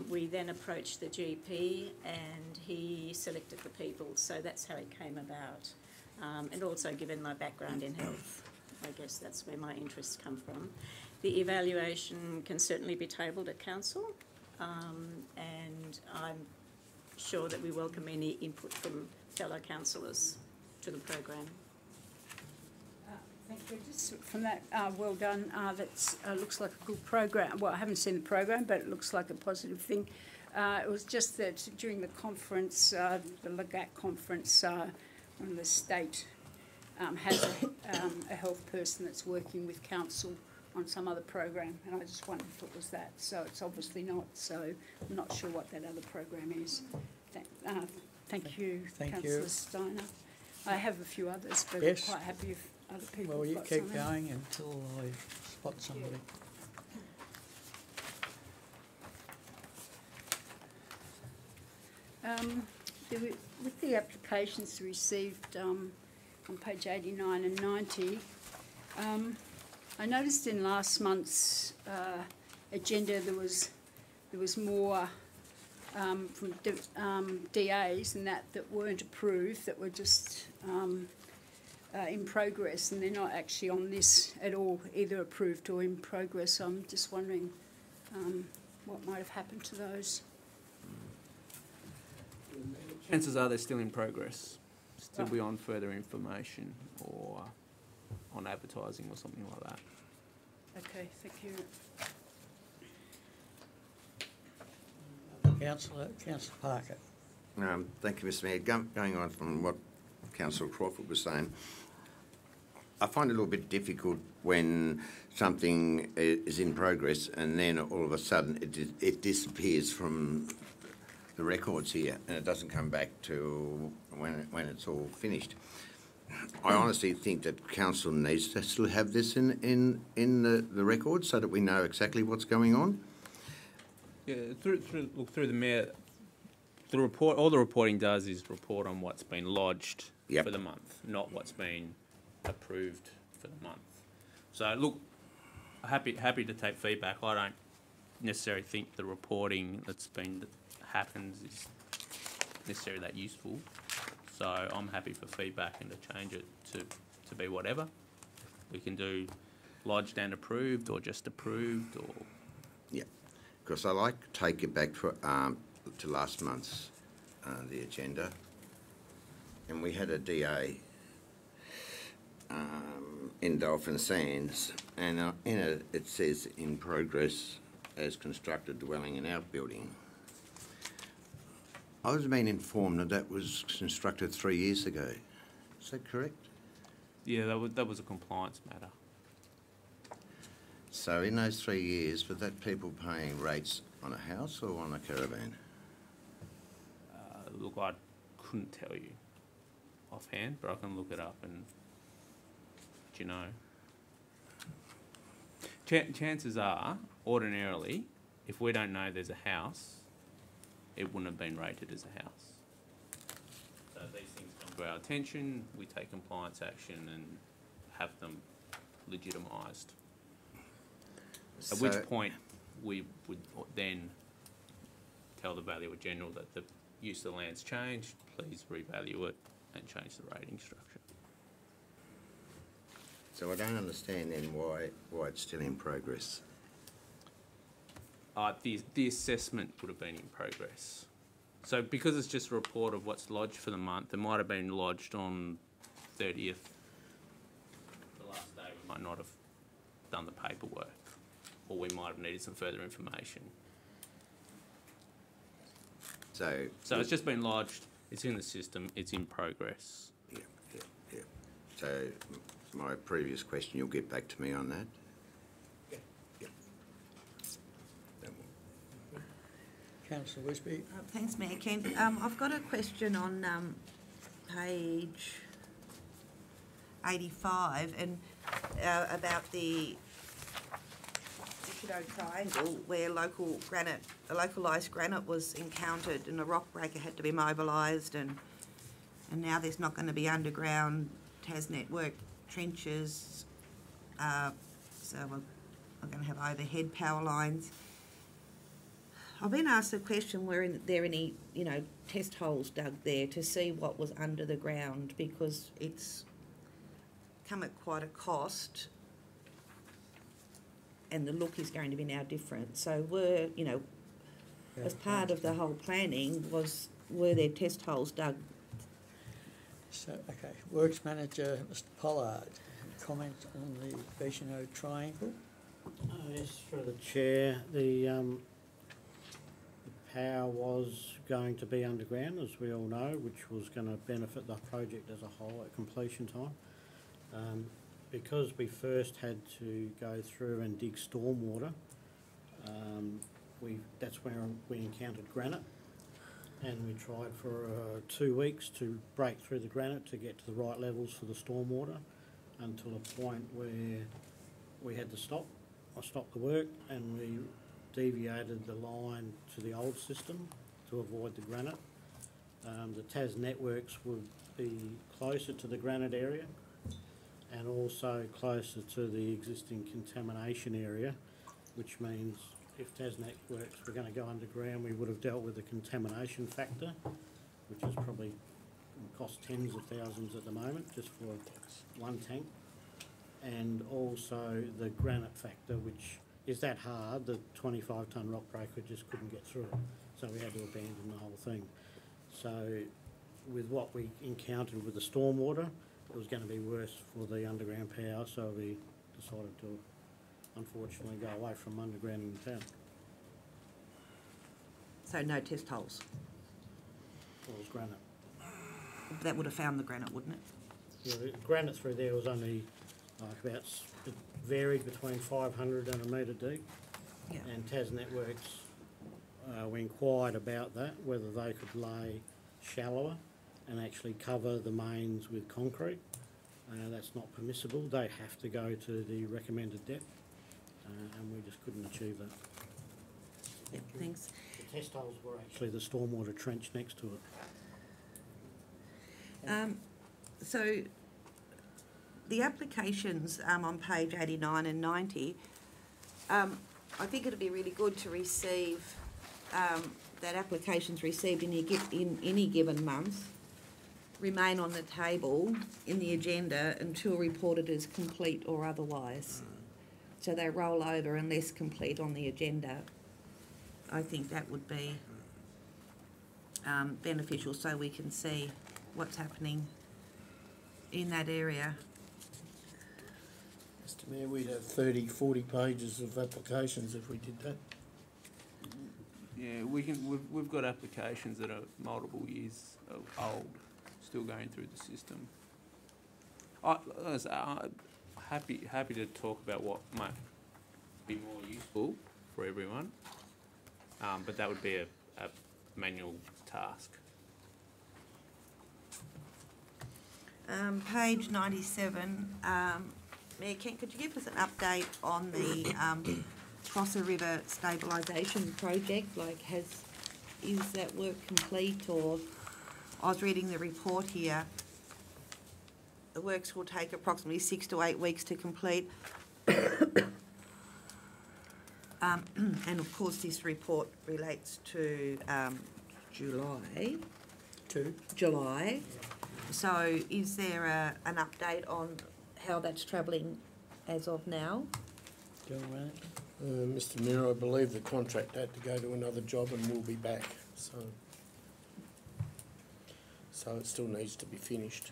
S15: We then approached the GP and he selected the people, so that's how it came about. And also given my background in health, I guess that's where my interests come from. The evaluation can certainly be tabled at council, and I'm sure that we welcome any input from fellow councillors to the program.
S3: Thank you. Just from that, well done. That looks like a good program. Well, I haven't seen the program, but it looks like a positive thing. It was just that during the conference, the LAGAT conference, one of the state has a health person that's working with council on some other program, and I just wondered if it was that. So it's obviously not. So I'm not sure what that other program is. Thank you, Councillor Steiner. I have a few others, but
S1: yes.
S3: I'm quite happy if other people.
S1: Well, you
S3: got
S1: keep
S3: something.
S1: going until I spot somebody.
S3: With the applications received on page 89 and 90, I noticed in last month's agenda there was more from DAs and that weren't approved, that were just in progress, and they're not actually on this at all, either approved or in progress. So I'm just wondering what might have happened to those.
S6: Chances are they're still in progress, still beyond further information or on advertising or something like that.
S3: Okay, thank you.
S1: Councillor Parker.
S18: Thank you, Mr Mayor. Going on from what Councillor Crawford was saying, I find it a little bit difficult when something is in progress and then all of a sudden it disappears from the records here and it doesn't come back to when it's all finished. I honestly think that council needs to still have this in the records so that we know exactly what's going on.
S6: Yeah, through the mayor, the report. All the reporting does is report on what's been lodged for the month, not what's been approved for the month. So look, happy to take feedback. I don't necessarily think the reporting that happens is necessarily that useful. So I'm happy for feedback and to change it to be whatever. We can do lodged and approved or just approved or...
S18: Yeah, because I like to take it back to last month's the agenda. And we had a DA in Dolphin Sands, and in it, it says in progress as constructed dwelling and outbuilding. I was being informed that that was constructed 3 years ago. Is that correct?
S6: Yeah, that was a compliance matter.
S18: So in those 3 years, were that people paying rates on a house or on a caravan?
S6: Look, I couldn't tell you offhand, but I can look it up and let you know. Chances are, ordinarily, if we don't know there's a house, it wouldn't have been rated as a house. So these things come to our attention, we take compliance action and have them legitimised. At which point we would then tell the Valuer General that the use of the land's changed, please revalue it and change the rating structure.
S18: So I don't understand then why it's still in progress.
S6: The assessment would have been in progress. So because it's just a report of what's lodged for the month, it might have been lodged on 30th. The last day we might not have done the paperwork, or we might have needed some further information. So it's just been lodged, it's in the system, it's in progress.
S18: Yeah. So my previous question, you'll get back to me on that?
S1: Councillor Wisby.
S2: Thanks, Mayor Ken. I've got a question on page 85 and about the Dipido Triangle, where localised granite was encountered and a rock breaker had to be mobilised, and now there's not going to be underground TASNet work trenches, so we're going to have overhead power lines. I've been asked the question, were there any, test holes dug there to see what was under the ground, because it's come at quite a cost and the look is going to be now different. So as part of the whole planning, were there test holes dug?
S1: So, okay, Works Manager, Mr Pollard, comment on the Beechenoe Triangle?
S19: Yes, for the Chair, the power was going to be underground, as we all know, which was going to benefit the project as a whole at completion time. Because we first had to go through and dig stormwater, that's where we encountered granite, and we tried for 2 weeks to break through the granite to get to the right levels for the stormwater, until a point where we had to stop. I stopped the work and we deviated the line to the old system to avoid the granite. The TAS networks would be closer to the granite area and also closer to the existing contamination area, which means if TAS networks were going to go underground, we would have dealt with the contamination factor, which is probably cost tens of thousands at the moment just for one tank, and also the granite factor, which is that hard, the 25-tonne rock breaker just couldn't get through it, so we had to abandon the whole thing. So with what we encountered with the stormwater, it was going to be worse for the underground power, so we decided to unfortunately go away from undergrounding the town.
S2: So no test holes?
S19: It was granite.
S2: That would have found the granite, wouldn't it?
S19: Yeah, the granite through there was only it varied between 500 and a metre deep.
S2: Yeah.
S19: And TAS Networks, we inquired about that, whether they could lay shallower and actually cover the mains with concrete. That's not permissible. They have to go to the recommended depth, and we just couldn't achieve that.
S2: Yep, thanks.
S19: The test holes were actually the stormwater trench next to it.
S2: So the applications on page 89 and 90, I think it'd be really good to receive that applications received in any given month remain on the table in the agenda until reported as complete or otherwise. So they roll over unless complete on the agenda. I think that would be beneficial so we can see what's happening in that area.
S11: Mr Mayor, we'd have 30, 40 pages of applications if we did that.
S6: Yeah, we've got applications that are multiple years old, still going through the system. I'm happy to talk about what might be more useful for everyone, but that would be a manual task.
S2: Page 97, Mayor Kent, could you give us an update on the Prosser River stabilisation project? Is that work complete, or I was reading the report here, the works will take approximately 6 to 8 weeks to complete. And of course this report relates to July. So is there an update on how that's travelling as of now?
S11: Mr Mayor, I believe the contract had to go to another job and will be back, so it still needs to be finished.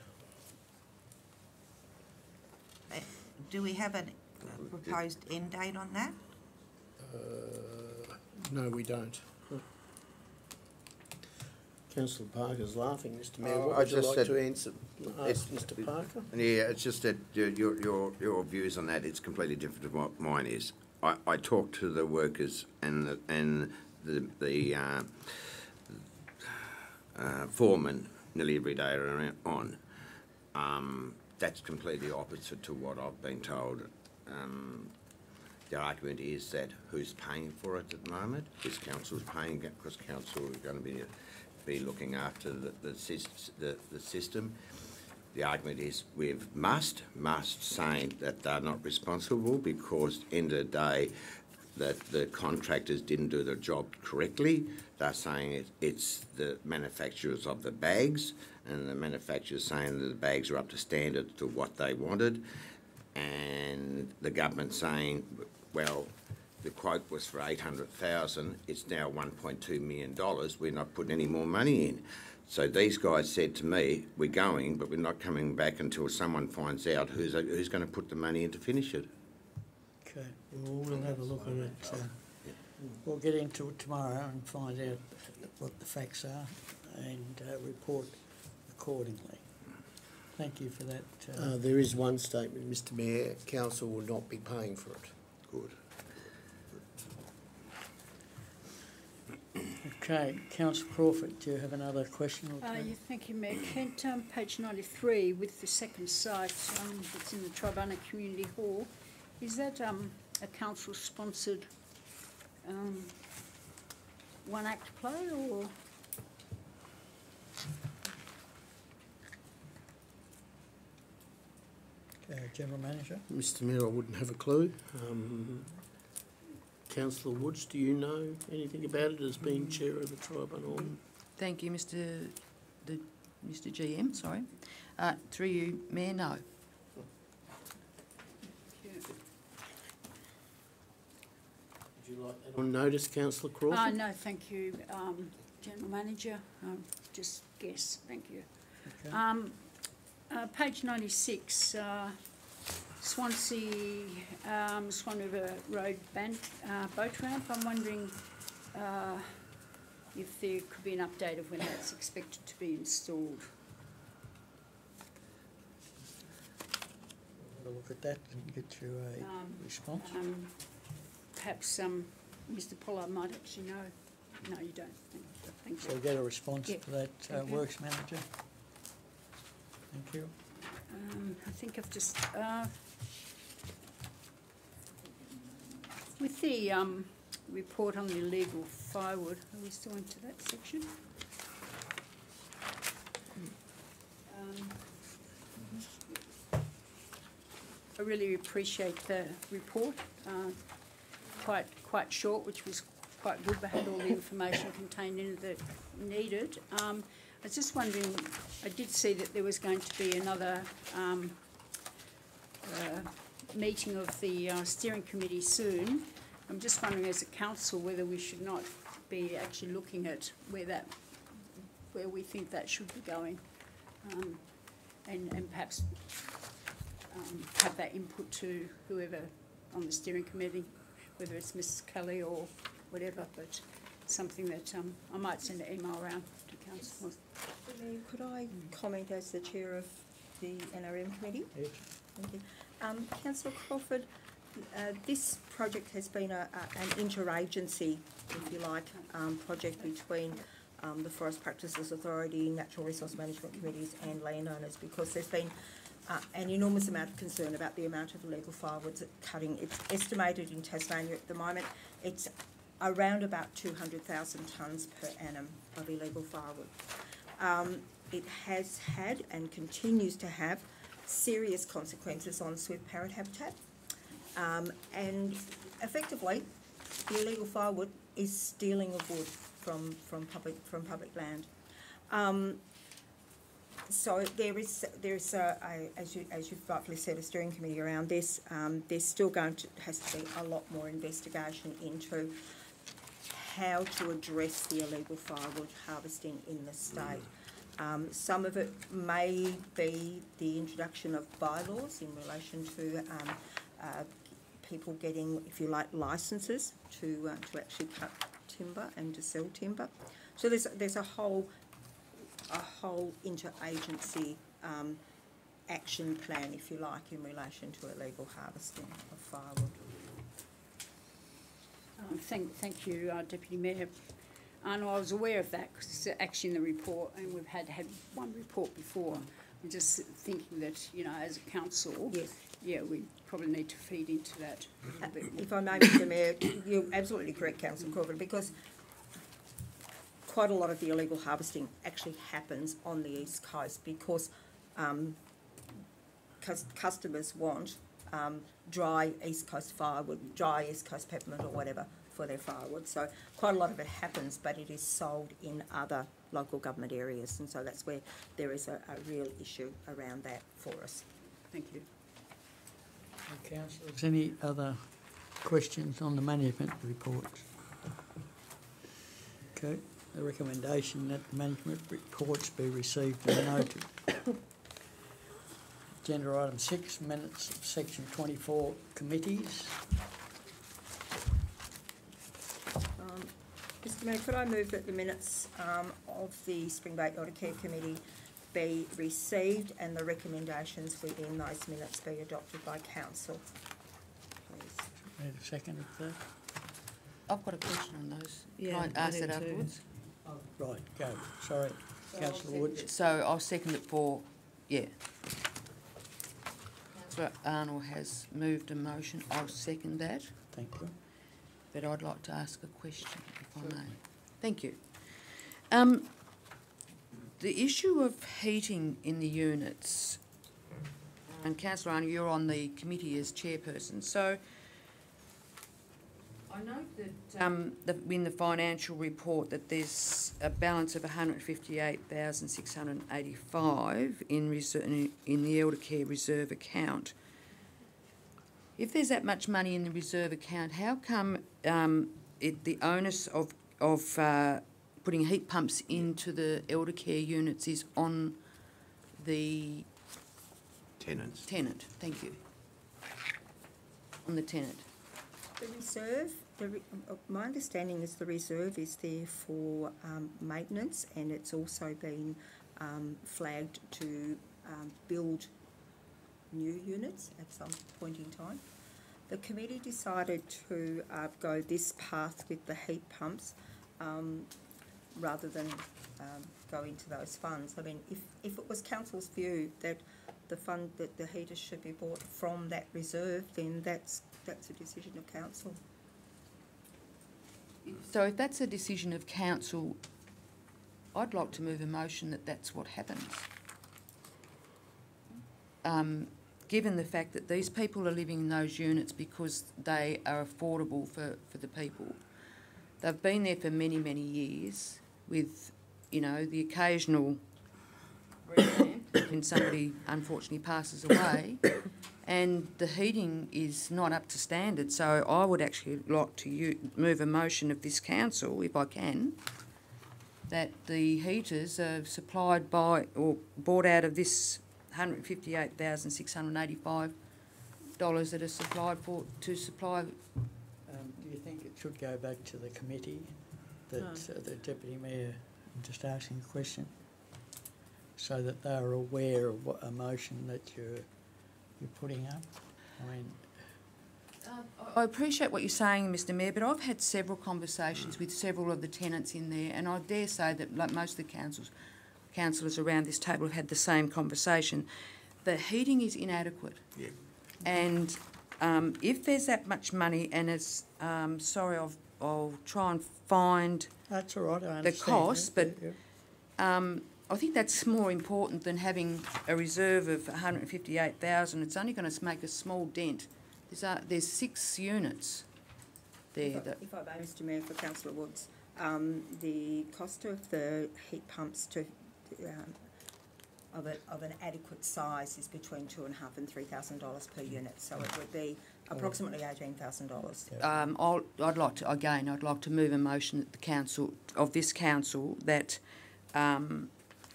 S2: Do we have a proposed end date on that?
S11: No, we don't. Councillor Parker's laughing, Mr Mayor. What would you like to answer? Ask Mr Parker?
S18: Yeah, it's just that your views on that, it's completely different to what mine is. I talk to the workers and the foreman nearly every day on. That's completely opposite to what I've been told. The argument is that who's paying for it at the moment? Is council's paying it because council is going to be looking after the system. The argument is we've must saying that they're not responsible because end of the day that the contractors didn't do their job correctly. They're saying it's the manufacturers of the bags, and the manufacturers saying that the bags are up to standard to what they wanted, and the government saying, well, the quote was for $800,000, it's now $1.2 million, we're not putting any more money in. So these guys said to me, we're going, but we're not coming back until someone finds out who's going to put the money in to finish it.
S1: Okay, we'll have a look at it. We'll get into it tomorrow and find out what the facts are and report accordingly. Thank you for that.
S11: There is one statement, Mr Mayor, council will not be paying for it.
S18: Good.
S1: Okay, Councillor Crawford, do you have another question or two?
S3: Yeah, thank you, Mayor. Kent, page 93, with the second site that's in the Tribunna Community Hall, is that a council-sponsored one-act play, or...?
S1: General Manager?
S11: Mr Mayor, I wouldn't have a clue. Councillor Woods, do you know anything about it as being chair of the tribunal?
S7: Thank you, Mr. GM. Sorry, through you, Mayor. No.
S11: Would you like that on notice, Councillor Crawford?
S3: No, thank you, General Manager. Just guess. Thank you. Okay. Page 96. Swansea, Swan River Road boat ramp. I'm wondering if there could be an update of when that's expected to be installed.
S1: We'll look at that and get you a response.
S3: Perhaps Mr Pollard might actually know. No, you don't. Thank you.
S1: So we'll get a response to that, Works Manager. Thank you.
S3: I think I've just... with the report on the illegal firewood, are we still into that section? I really appreciate the report. Quite short, which was quite good, but had all the information contained in it that needed. I was just wondering, I did see that there was going to be another meeting of the steering committee soon. I'm just wondering, as a council, whether we should not be actually looking at where we think that should be going, and perhaps have that input to whoever on the steering committee, whether it's Mrs. Kelly or whatever, but something that I might send an email around to council.
S5: Could I comment as the chair of the NRM committee?
S1: Yes.
S5: Thank you. Councillor Crawford, this project has been an interagency, if you like, project between the Forest Practices Authority, Natural Resource Management Committees and landowners, because there's been an enormous amount of concern about the amount of illegal firewood cutting. It's estimated in Tasmania at the moment, it's around about 200,000 tonnes per annum of illegal firewood. It has had and continues to have serious consequences on swift parrot habitat, and effectively the illegal firewood is stealing of wood from public land. So there is as you've rightfully said, a steering committee around this. There's still has to be a lot more investigation into how to address the illegal firewood harvesting in the state. Some of it may be the introduction of bylaws in relation to people getting, if you like, licences to actually cut timber and to sell timber. So there's a whole interagency action plan, if you like, in relation to illegal harvesting of firewood.
S3: Thank you, Deputy Mayor. I know I was aware of that because it's actually in the report, and we've had one report before. I'm just thinking that, you know, as a council, yes, we probably need to feed into that a little bit more.
S5: If I may, Mr Mayor, you're absolutely correct, Councillor Crawford, because quite a lot of the illegal harvesting actually happens on the East Coast because customers want dry East Coast firewood, dry East Coast peppermint or whatever for their firewood. So quite a lot of it happens, but it is sold in other local government areas, and so that's where there is a real issue around that for us.
S3: Thank you.
S1: Councillors, any other questions on the management reports? Okay, the recommendation that the management reports be received and noted. Agenda item 6, minutes of section 24, committees.
S5: Mr Mayor, could I move that the minutes of the Springbank Elder Care Committee be received and the recommendations within those minutes be adopted by council, please?
S1: Need a second of that?
S7: I've got a question on those.
S2: Yeah,
S7: Can I ask that afterwards?
S1: Oh, right, go. Sorry, Councillor Woods.
S7: So I'll second it for, yeah. Councillor Arnold has moved a motion. I'll second that.
S1: Thank you.
S7: But I'd like to ask a question, if I may. Thank you. The issue of heating in the units, and Councillor Arnold, you're on the committee as chairperson, so I note that in the financial report that there's a balance of $158,685 in the Elder Care Reserve account. If there's that much money in the reserve account, how come the onus of putting heat pumps into the elder care units is on the
S18: Tenants.
S7: tenant? Thank you. On the tenant.
S5: The reserve, my understanding is the reserve is there for maintenance, and it's also been flagged to build new units at some point in time. The committee decided to go this path with the heat pumps rather than go into those funds. I mean, if it was council's view that the fund, that the heaters should be bought from that reserve, then that's a decision of council.
S7: So if that's a decision of council, I'd like to move a motion that that's what happens. Given the fact that these people are living in those units because they are affordable for the people. They've been there for many, many years with, you know, the occasional revamp when somebody unfortunately passes away, and the heating is not up to standard. So I would actually like to move a motion of this council, if I can, that the heaters are supplied by or bought out of this $158,685 that are supplied to supply.
S1: Do you think it should go back to the committee? That the Deputy Mayor, just asking a question, so that they are aware of what a motion that you're putting up? I mean,
S7: I appreciate what you're saying, Mr Mayor, but I've had several conversations with several of the tenants in there, and I dare say that, like most of the councillors around this table have had the same conversation. The heating is inadequate.
S18: Yeah.
S7: And if there's that much money, and it's, sorry, I'll try and find
S1: that's all right, I
S7: the
S1: understand
S7: cost, but
S1: yeah.
S7: I think that's more important than having a reserve of $158,000. It's only going to make a small dent. There's 6 units there.
S5: If I may, Mr Mayor, for Councillor Woods, the cost of the heat pumps of an adequate size is between $2,500 and $3,000 per unit, so it would be approximately $18,000.
S7: I'd like to move a motion that this council that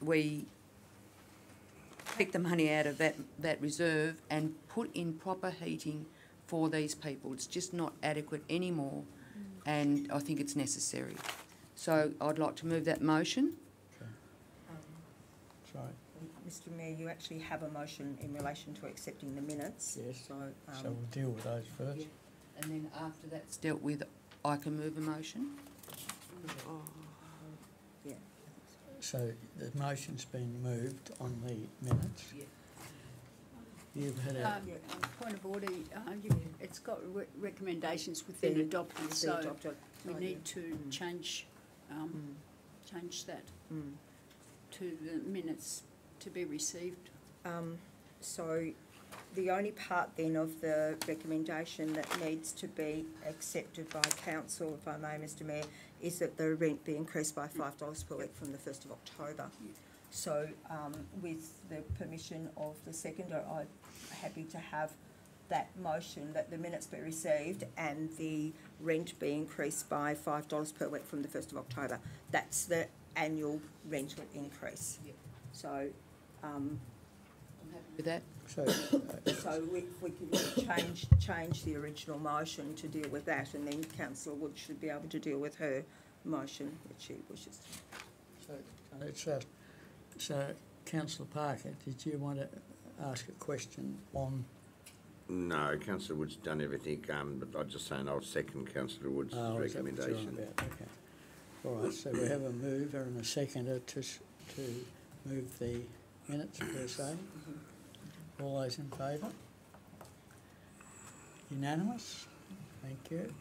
S7: we pick the money out of that reserve and put in proper heating for these people. It's just not adequate anymore, and I think it's necessary. So I'd like to move that motion.
S1: Sorry.
S5: Mr Mayor, you actually have a motion in relation to accepting the minutes.
S1: Yes.
S5: So
S1: we'll deal with those first.
S7: Yeah. And then after that's dealt with, I can move a motion.
S5: Yeah.
S1: So the motion's been moved on the minutes.
S7: Yeah.
S1: You've had a...
S3: Point of order, it's got recommendations within adopted, so we need to change that to the minutes to be received.
S5: So The only part then of the recommendation that needs to be accepted by council, if I may, Mr Mayor, is that the rent be increased by $5 per week from the 1st of October. So with the permission of the seconder, I'm happy to have that motion that the minutes be received and the rent be increased by $5 per week from the 1st of October. That's the annual rental increase.
S7: Yep.
S5: So
S7: I'm happy with that.
S5: so we can change the original motion to deal with that, and then Councillor Wood should be able to deal with her motion if she wishes.
S1: So Councillor Parker, did you want to ask a question on?
S18: No, Councillor Wood's done everything, but I'm just saying I'll second Councillor Wood's recommendation.
S1: Okay. All right, so we have a mover and a seconder to move the minutes per se. All those in favour? Unanimous? Thank you.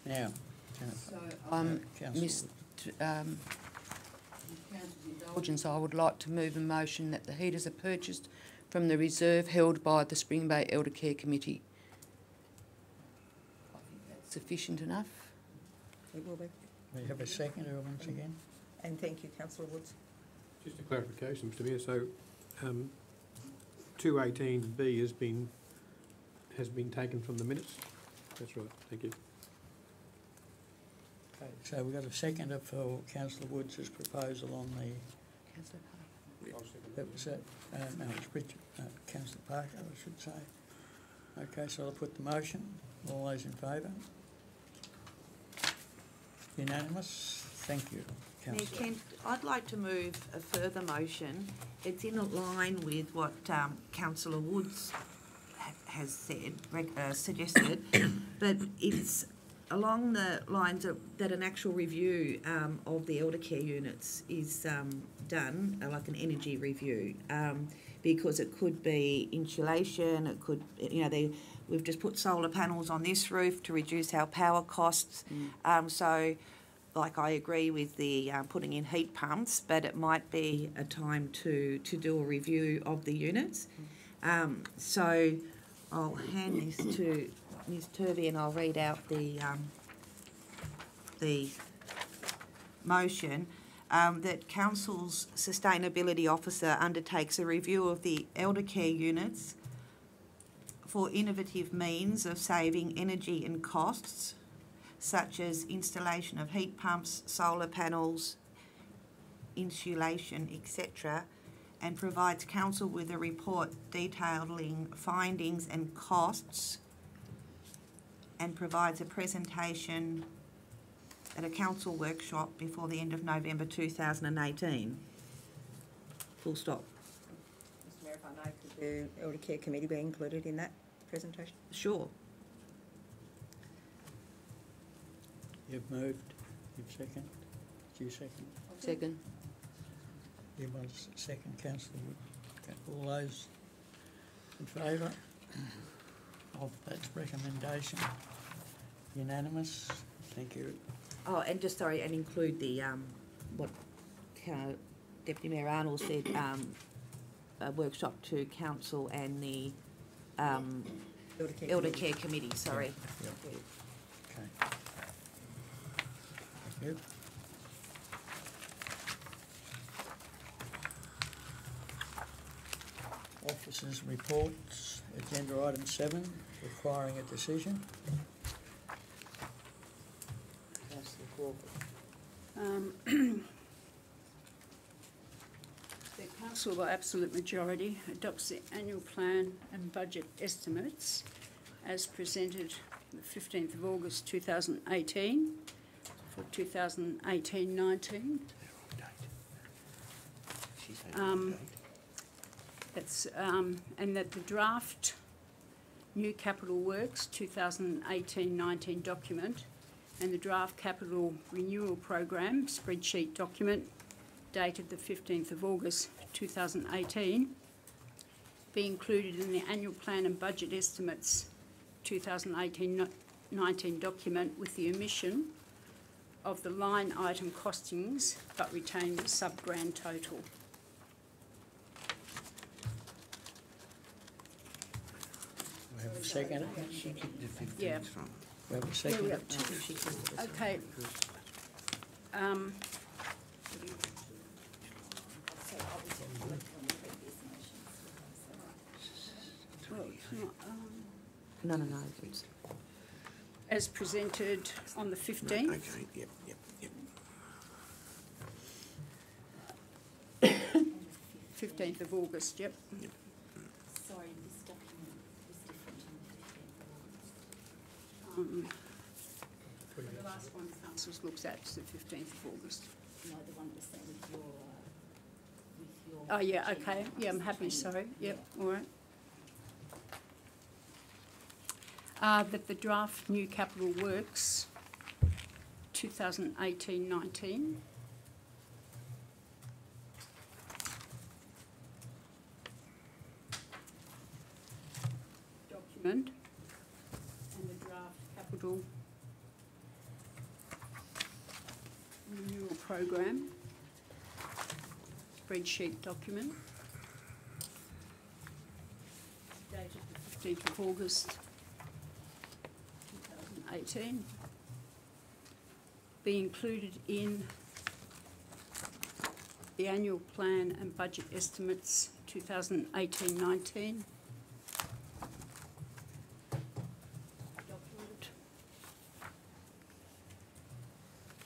S1: Now,
S7: So,
S1: Councillor
S7: Council's indulgence, I would like to move a motion that the heaters are purchased from the reserve held by the Spring Bay Elder Care Committee. I think that's sufficient enough.
S5: It will be.
S1: We have a seconder once again.
S5: And thank you, Councillor Woods.
S8: Just a clarification, Mr Mayor. So, 218B has been taken from the minutes. That's right. Thank you.
S1: Okay, so we've got a seconder for Councillor Woods' proposal on the.
S7: Councillor Parker.
S1: That was it. No, it's Richard. Councillor Parker, I should say. Okay, so I'll put the motion. All those in favour? Unanimous? Thank you,
S2: Mayor
S1: Councillor.
S2: Kent, I'd like to move a further motion. It's in line with what Councillor Woods has said, suggested, but it's along the lines of that an actual review of the elder care units is done, like an energy review, because it could be insulation, it could, we've just put solar panels on this roof to reduce our power costs. So, like, I agree with the putting in heat pumps, but it might be a time to do a review of the units. So I'll hand this to Ms Turvey and I'll read out the motion. That Council's Sustainability Officer undertakes a review of the elder care units for innovative means of saving energy and costs, such as installation of heat pumps, solar panels, insulation, etc., and provides Council with a report detailing findings and costs, and provides a presentation at a council workshop before the end of November 2018. Full stop.
S5: Mr Mayor, if I may, could the Elder Care Committee be included in that presentation?
S2: Sure.
S1: You've moved. You've seconded. Do you second?
S7: Second.
S1: You want a second, Councillor Wood? Okay. All those in favour of that recommendation? Unanimous? Thank you.
S2: Oh, and just, sorry, and include the, what Deputy Mayor Arnold said, a workshop to Council and the Elder Care Committee, sorry.
S1: Yep. Okay. Thank you. Officers' reports, agenda item 7, requiring a decision. Councillor Crawford.
S3: The Council, by absolute majority, adopts the annual plan and budget estimates as presented the 15th of August 2018 for 2018-19. And that the draft new capital works 2018-19 document and the draft capital renewal program spreadsheet document dated the 15th of August 2018 be included in the annual plan and budget estimates 2018-19 document with the omission of the line item costings but retain the sub-grand total.
S1: We have a second.
S3: Yeah.
S1: We have a
S3: Yeah,
S1: second.
S3: we have two. Okay. Well, it's not,
S7: No. It's
S3: as presented on the 15th.
S18: Okay, yep.
S3: 15th of August, yep.
S4: Sorry, this document was different on the 15th of August.
S3: The last one council looks at is the 15th of August.
S4: No, the one was sent with your
S3: Oh, yeah, okay. Yeah, I'm happy, sorry. Yep, all right. That the draft new capital works 2018-19 document and the draft capital renewal program spreadsheet document dated the 15th of August 2018 be included in the annual plan and budget estimates 2018-19 document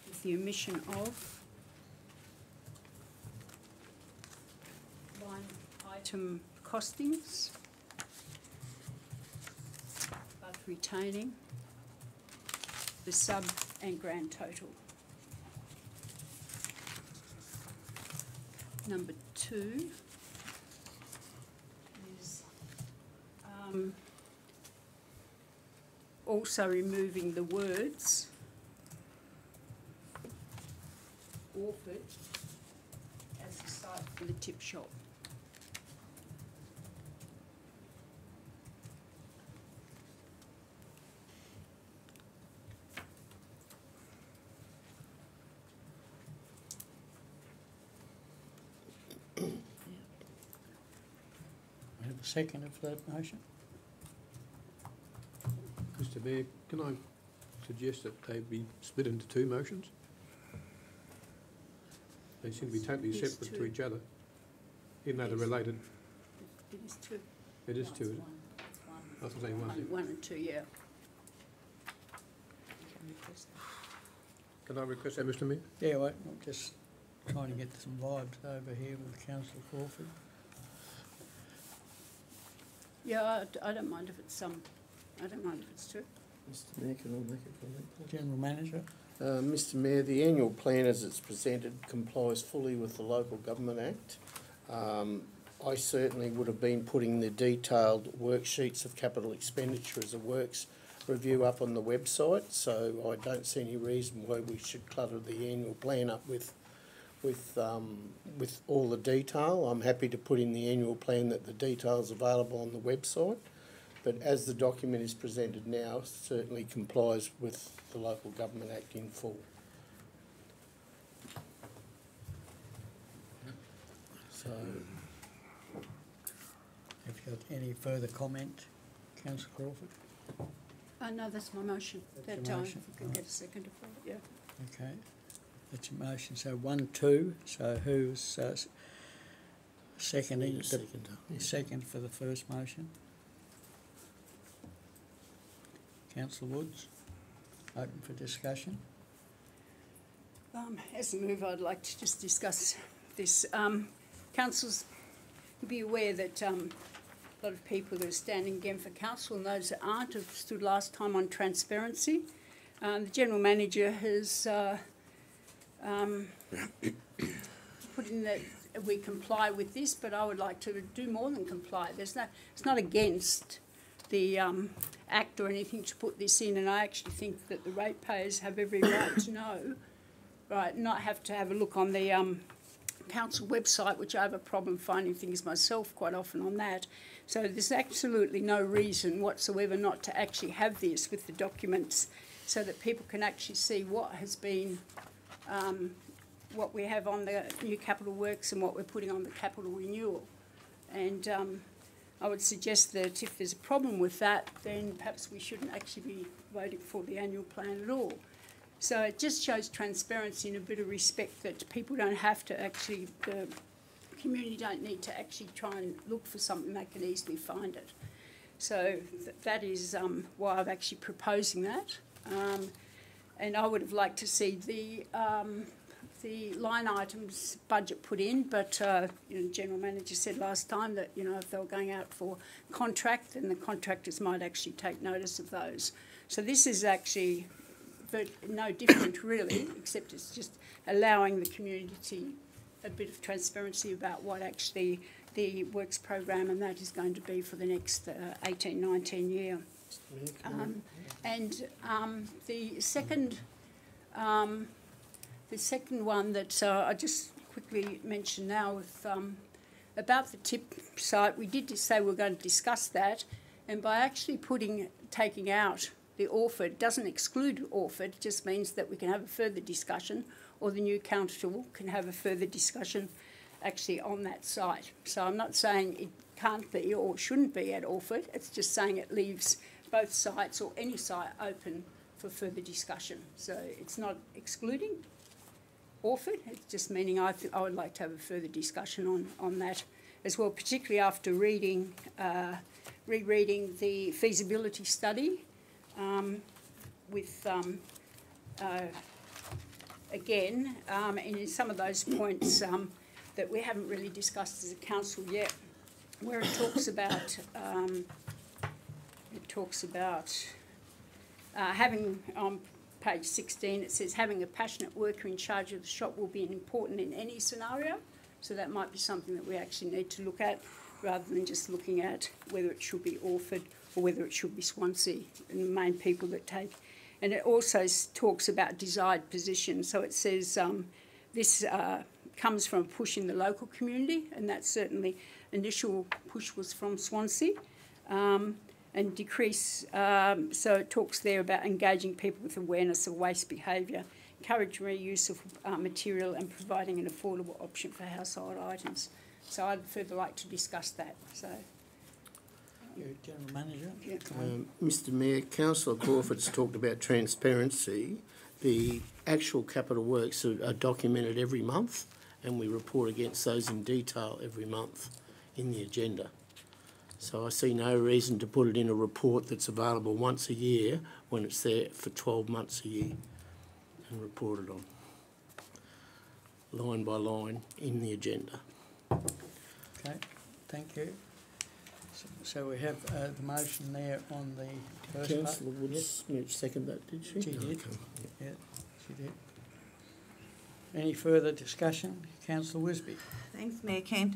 S3: with the omission of line item costings but retaining the sub and grand total. Number 2 is also removing the words Orford as the site for the tip shop.
S1: We have a second of that motion.
S8: Mr Mayor, can I suggest that they be split into two motions? They seem to be totally
S3: Yes,
S8: separate to
S3: two.
S8: each other, even though they're related.
S3: It is 2.
S8: It is two, is it? I was saying one.
S3: 1 and 2, yeah.
S8: Can I request that, Mr Mayor?
S1: Yeah, well, I'm just trying to get some vibes over here with Councillor Crawford.
S3: Yeah, I don't mind if it's I don't mind if it's 2.
S11: Mr Mayor, can I make a comment?
S1: General Manager.
S11: Mr Mayor, the annual plan as it's presented complies fully with the Local Government Act. I certainly would have been putting the detailed worksheets of capital expenditure as a works review up on the website, so I don't see any reason why we should clutter the annual plan up with all the detail. I'm happy to put in the annual plan that the detail's available on the website, but as the document is presented now, certainly complies with the Local Government Act in full. So, have you got any further comment, Councillor Crawford?
S3: No, that's my motion.
S1: That's
S3: That
S1: your
S3: time,
S1: motion,
S3: if we can get a second to follow, yeah.
S1: Okay, that's your motion. So 1, 2. So who's seconding? Second for the first motion. Councillor Woods, open for discussion.
S3: As a move, I'd like to just discuss this. Councils will be aware that a lot of people that are standing again for council and those that aren't have stood last time on transparency. The General Manager has put in that we comply with this, but I would like to do more than comply. It's not against the Act or anything to put this in, and I actually think that the ratepayers have every right to know, right, not have to have a look on the council website, which I have a problem finding things myself quite often on that. So there's absolutely no reason whatsoever not to actually have this with the documents so that people can actually see what has been, what we have on the new capital works and what we're putting on the capital renewal. And I would suggest that if there's a problem with that, then perhaps we shouldn't actually be voting for the annual plan at all. So it just shows transparency and a bit of respect that people don't have to actually, the community don't need to actually try and look for something, they can easily find it. So that is why I'm actually proposing that. And I would have liked to see the line items budget put in, but you know, the General Manager said last time that, you know, if they were going out for contract, then the contractors might actually take notice of those. So this is actually no different really, except it's just allowing the community a bit of transparency about what actually the works program and that is going to be for the next 18-19 year. The second one that I just quickly mention now with about the tip site, we did just say we're going to discuss that, and by actually taking out the Orford doesn't exclude Orford, it just means that we can have a further discussion, or the new council can have a further discussion actually on that site. So I'm not saying it can't be or shouldn't be at Orford, it's just saying it leaves both sites or any site open for further discussion. So it's not excluding Orford, it's just meaning I would like to have a further discussion on that as well, particularly after rereading the feasibility study again, and in some of those points that we haven't really discussed as a council yet, where it talks about having on page 16, it says having a passionate worker in charge of the shop will be important in any scenario. So that might be something that we actually need to look at, rather than just looking at whether it should be Orford or whether it should be Swansea, and the main people that take. And it also talks about desired position. So it says this comes from a push in the local community, and that certainly initial push was from Swansea. And decrease, so it talks there about engaging people with awareness of waste behaviour, encourage reuse of material and providing an affordable option for household items. So I'd further like to discuss that. So,
S11: General Manager.
S3: Yeah.
S11: Mr Mayor, Councillor Crawford's talked about transparency. The actual capital works are documented every month, and we report against those in detail every month in the agenda. So I see no reason to put it in a report that's available once a year when it's there for 12 months a year and reported on, line by line, in the agenda.
S1: Okay, thank you. So we have the motion there on the first part.
S11: Councillor Woods seconded that, did she?
S1: She did.
S11: Okay.
S1: Yeah, she did. Any further discussion? Councillor Wisby.
S2: Thanks, Mayor Kent.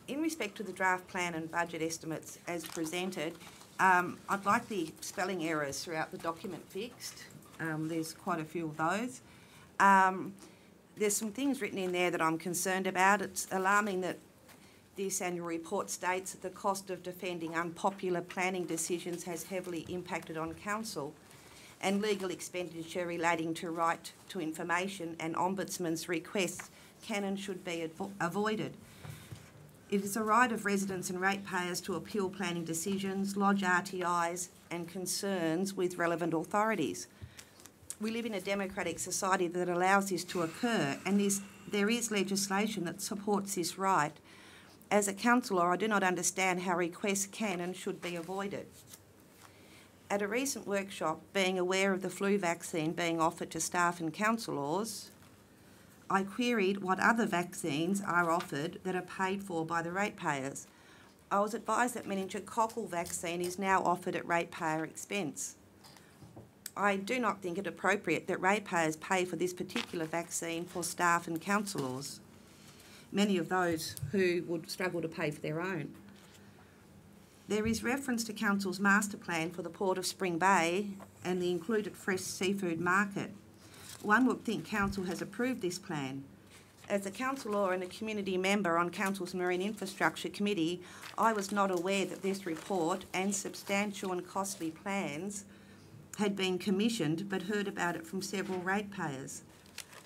S2: In respect to the draft plan and budget estimates as presented, I'd like the spelling errors throughout the document fixed. There's quite a few of those. There's some things written in there that I'm concerned about. It's alarming that this annual report states that the cost of defending unpopular planning decisions has heavily impacted on council, and legal expenditure relating to right to information and ombudsman's requests can and should be avoided. It is a right of residents and ratepayers to appeal planning decisions, lodge RTIs and concerns with relevant authorities. We live in a democratic society that allows this to occur, and there is legislation that supports this right. As a councillor, I do not understand how requests can and should be avoided. At a recent workshop, being aware of the flu vaccine being offered to staff and councillors, I queried what other vaccines are offered that are paid for by the ratepayers. I was advised that meningococcal vaccine is now offered at ratepayer expense. I do not think it appropriate that ratepayers pay for this particular vaccine for staff and councillors, many of those who would struggle to pay for their own. There is reference to Council's master plan for the Port of Spring Bay and the included fresh seafood market. One would think Council has approved this plan. As a councillor and a community member on Council's Marine Infrastructure Committee, I was not aware that this report and substantial and costly plans had been commissioned, but heard about it from several ratepayers.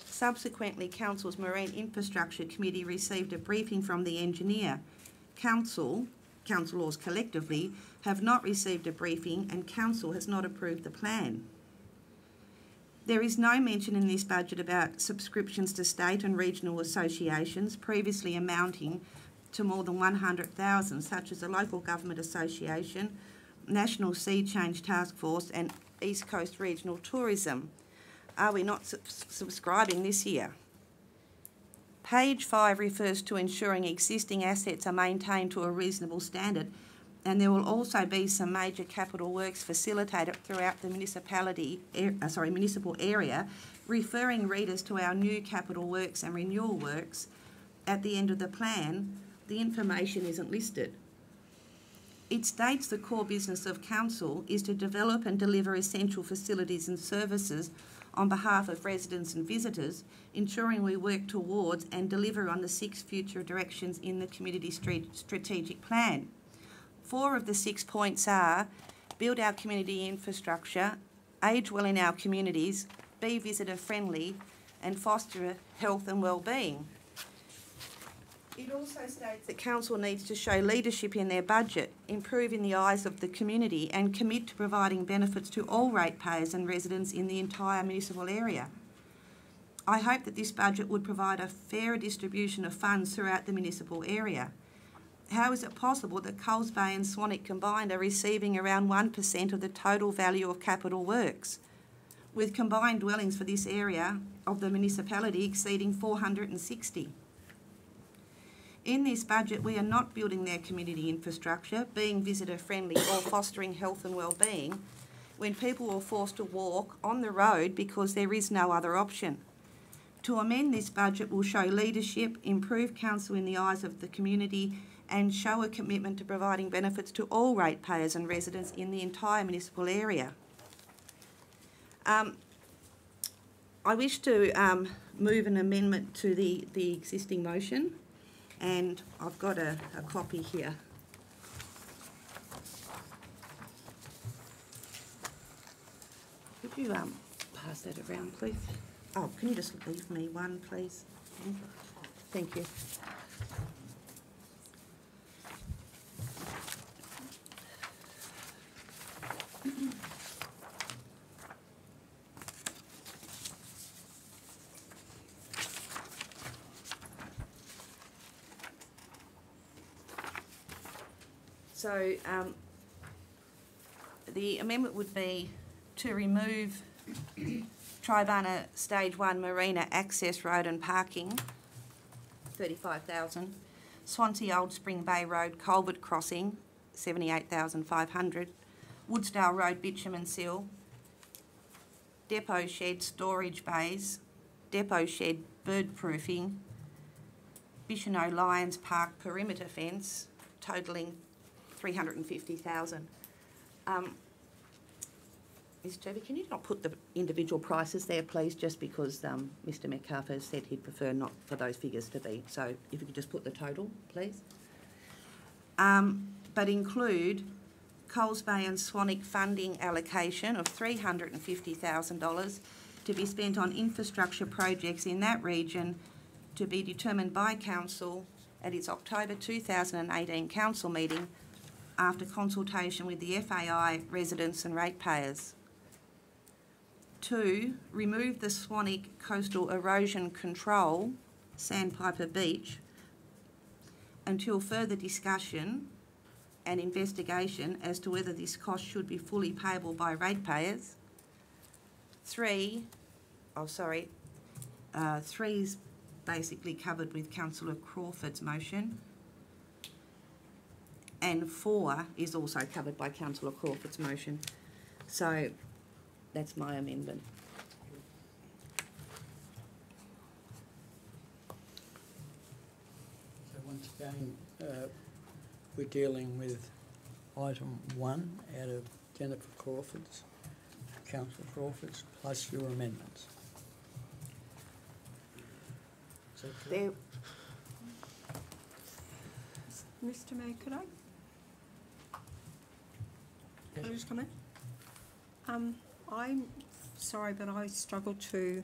S2: Subsequently, Council's Marine Infrastructure Committee received a briefing from the engineer. Council councillors collectively have not received a briefing and council has not approved the plan. There is no mention in this budget about subscriptions to state and regional associations previously amounting to more than 100,000, such as the Local Government Association, National Sea Change Task Force and East Coast Regional Tourism. Are we not subscribing this year? Page 5 refers to ensuring existing assets are maintained to a reasonable standard, and there will also be some major capital works facilitated throughout the municipal area, referring readers to our new capital works and renewal works. At the end of the plan, the information isn't listed. It states the core business of council is to develop and deliver essential facilities and services on behalf of residents and visitors, ensuring we work towards and deliver on the 6 future directions in the Community Strategic Plan. 4 of the 6 points are: build our community infrastructure, age well in our communities, be visitor friendly, and foster health and wellbeing. It also states that council needs to show leadership in their budget, improve in the eyes of the community, and commit to providing benefits to all ratepayers and residents in the entire municipal area. I hope that this budget would provide a fairer distribution of funds throughout the municipal area. How is it possible that Coles Bay and Swanwick combined are receiving around 1% of the total value of capital works, with combined dwellings for this area of the municipality exceeding 460? In this budget, we are not building their community infrastructure, being visitor friendly or fostering health and wellbeing, when people are forced to walk on the road because there is no other option. To amend this budget will show leadership, improve council in the eyes of the community, and show a commitment to providing benefits to all ratepayers and residents in the entire municipal area. I wish to move an amendment to the existing motion, and I've got a copy here. Could you pass that around, please? Oh, can you just leave me one, please? Thank you. So the amendment would be to remove Tribana Stage 1 Marina Access Road and Parking, 35,000. Swansea Old Spring Bay Road Culvert Crossing, 78,500. Woodsdale Road Bitumen Seal. Depot Shed Storage Bays. Depot Shed Bird Proofing. Bicheno Lions Park Perimeter Fence, totalling 350,000. Ms. Turvey, can you not put the individual prices there, please, just because Mr. Metcalfe has said he'd prefer not for those figures to be. So if you could just put the total, please. But include Coles Bay and Swanwick funding allocation of $350,000 to be spent on infrastructure projects in that region, to be determined by Council at its October 2018 Council meeting after consultation with the FAI, residents and ratepayers. 2, remove the Swanwick Coastal Erosion Control, Sandpiper Beach, until further discussion and investigation as to whether this cost should be fully payable by ratepayers. 3 is basically covered with Councillor Crawford's motion, and 4 is also covered by Councillor Crawford's motion. So that's my amendment.
S1: So once again, we're dealing with item 1 out of Jennifer Crawford's, Councillor Crawford's, plus your amendments. So
S2: there.
S5: Mr. Mayor, could I? Can I just comment? I'm sorry, but I would struggle to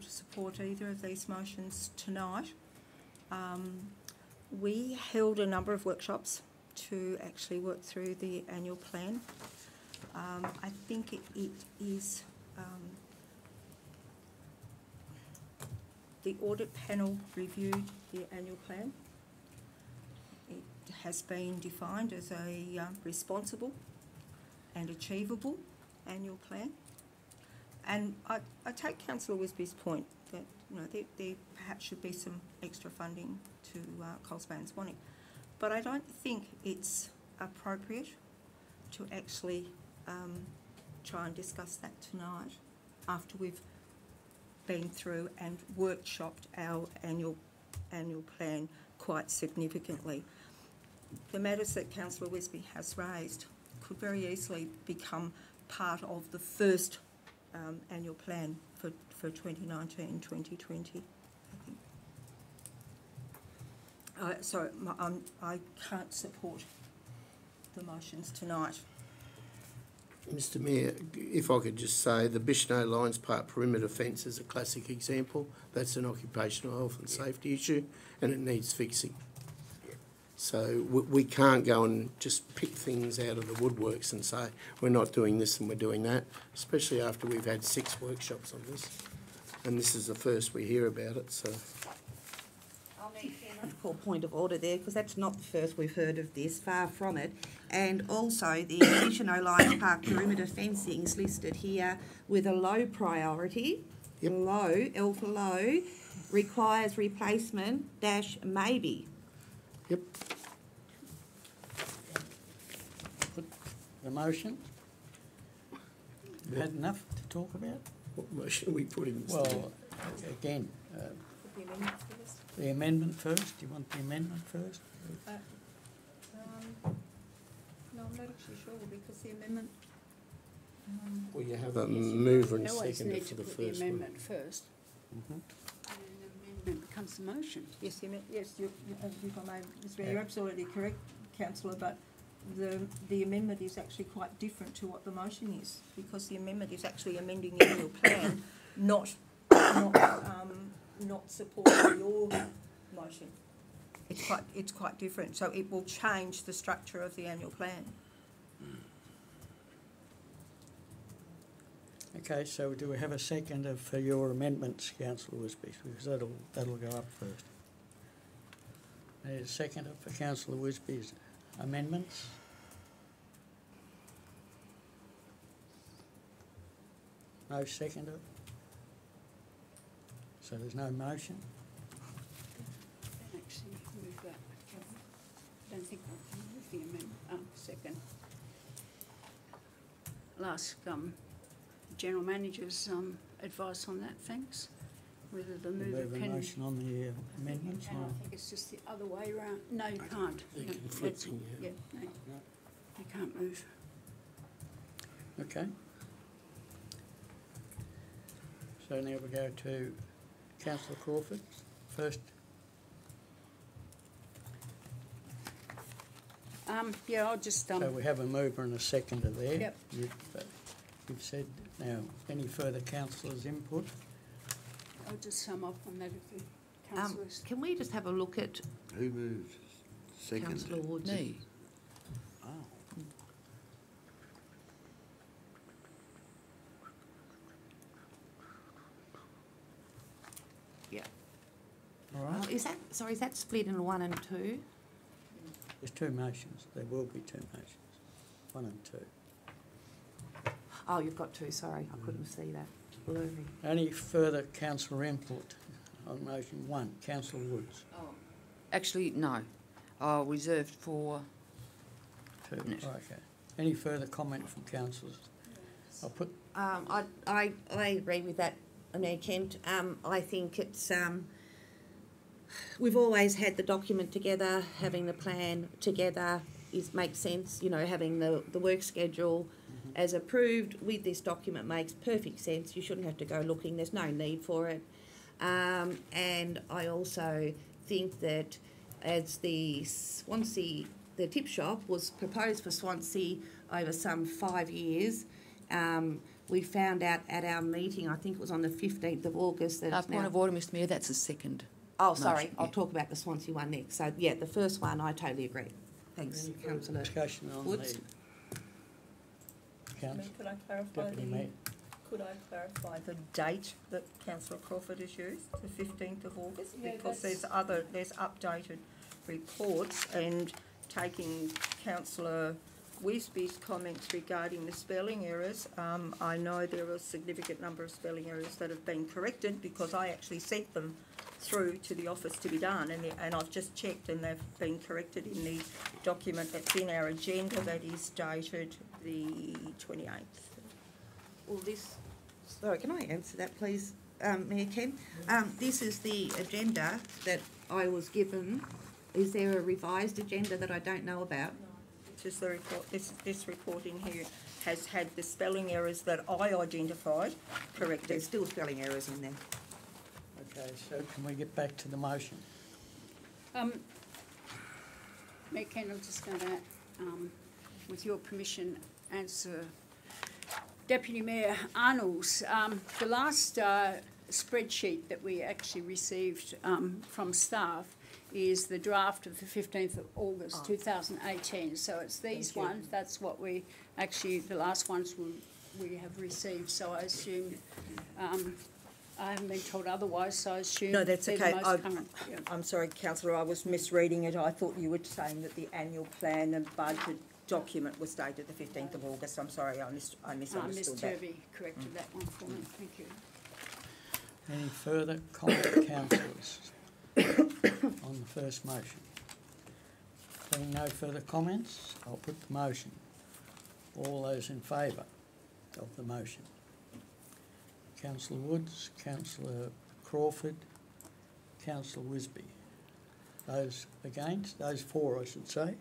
S5: support either of these motions tonight. We held a number of workshops to actually work through the annual plan. I think it is the audit panel reviewed the annual plan. It has been defined as a responsible and achievable annual plan. And I take Councillor Wisby's point that there perhaps should be some extra funding to Coles Bay and Swanwick. But I don't think it's appropriate to actually try and discuss that tonight after we've been through and workshopped our annual plan quite significantly. The matters that Councillor Wisby has raised could very easily become part of the first annual plan for 2019-2020, I think. So I can't support the motions tonight.
S11: Mr Mayor, if I could just say, the Bicheno Lions Park perimeter fence is a classic example. That's an occupational health and safety issue, and it needs fixing. So we can't go and just pick things out of the woodworks and say we're not doing this and we're doing that, especially after we've had 6 workshops on this, and this is the first we hear about it. So
S2: I'll need to call point of order there, because that's not the first we've heard of this, far from it. And also the Bicheno Lions Park perimeter fencing is listed here with a low priority.
S11: Yep.
S2: Low, L for low, requires replacement - maybe.
S11: Yep.
S1: Put the motion. We had enough to talk about?
S11: what motion are we putting? Mr. Mayor?
S1: Well, again, the amendment first. Do you want the amendment first?
S5: No, I'm not actually sure, because the amendment...
S11: Well, you have a mover and
S3: You always
S11: seconder
S3: need
S11: for
S3: to
S11: the
S3: put the
S11: first one.
S3: amendment first, and the amendment becomes the motion.
S5: Yes, yes, if I may, Ms. Mayor, you're absolutely correct, councillor, but the amendment is actually quite different to what the motion is, because the amendment is actually amending the annual plan, not supporting your motion. It's quite different, so it will change the structure of the annual plan.
S1: Okay, so do we have a seconder for your amendments, Councillor Wisby? Because that'll go up first. There's a seconder for Councillor Wisby's amendments. No seconder. So there's no motion.
S3: Actually, move that. I don't think I can move the amendment. Second. I'll ask General Manager's advice on that, thanks. Whether the mover
S1: Move a
S3: can...
S1: motion on the amendments?
S3: And I think it's just the other way around. No, you can't.
S11: They're
S3: No,
S11: conflicting,
S3: yeah, no. You can't move.
S1: Okay. So now we go to Councillor Crawford first.
S3: Yeah, I'll just...
S1: So we have a mover and a seconder there.
S3: Yep.
S1: You've said, now, any further councillors' input?
S3: I'll just sum up on that if the councillors...
S2: Can we just have a look at
S18: Who moved? Second.
S2: Councillor Woods?
S7: Me.
S1: Oh.
S2: Yeah.
S1: All right.
S2: Is that split into 1 and 2?
S1: There's 2 motions. There will be 2 motions. 1 and 2.
S2: Oh, you've got 2, sorry. I couldn't see that. Below me.
S1: Any further councillor input on motion 1? Councillor Woods.
S7: Oh. Actually, no. I'll reserve for...
S1: 2. Okay. Any further comment from councillors? I'll put...
S2: I agree with that, Mayor Kent. I think it's... we've always had the document together, having the plan together makes sense. You know, having the work schedule as approved with this document makes perfect sense. You shouldn't have to go looking. There's no need for it. And I also think that as the Swansea, the tip shop was proposed for Swansea over some 5 years, we found out at our meeting, I think it was on the 15th of August, that it's
S7: Point
S2: now...
S7: of order, Mr Mayor, that's a second.
S2: Oh, sorry,
S1: motion,
S2: I'll
S1: yeah.
S2: talk about the Swansea one next. So, yeah, the first one, I totally agree. Thanks, councillor
S1: Discussion on
S2: Woods.
S1: the council.
S5: Could I clarify
S1: Deputy Mayor.
S5: Could I clarify the date that Councillor Crawford has used, the 15th of August?
S3: Yeah,
S5: Because
S3: that's-
S5: there's updated reports, and taking Councillor Wisby's comments regarding the spelling errors, I know there are a significant number of spelling errors that have been corrected because I actually sent them through to the office to be done, and I've just checked and they've been corrected in the document that's in our agenda that is dated the 28th.
S2: Well, sorry, can I answer that, please, Mayor Ken? This is the agenda that I was given. Is there a revised agenda that I don't know about?
S5: This is the report. This report in here has had the spelling errors that I identified corrected.
S2: There's still spelling errors in there.
S1: Okay, so can we get back to the motion?
S3: Mayor Ken, I'm just going to, with your permission, answer Deputy Mayor Arnold's. The last spreadsheet that we actually received from staff is the draft of the 15th of August 2018. So it's these ones, that's what we actually, the last ones we have received. So I assume, I haven't been told otherwise, so I assume
S5: No, that's
S3: they're
S5: okay.
S3: the most current. Yeah.
S5: I'm sorry, Councillor, I was misreading it. I thought you were saying that the annual plan and budget document was dated the 15th of August. I'm sorry, I misunderstood
S3: Ms
S5: that.
S3: Turvey corrected that one for me. Thank you.
S1: Any further comment, councillors, on the first motion? Being no further comments, I'll put the motion. All those in favour of the motion? Councillor Woods, Councillor Crawford, Councillor Wisby. Those against? Those four, I should say.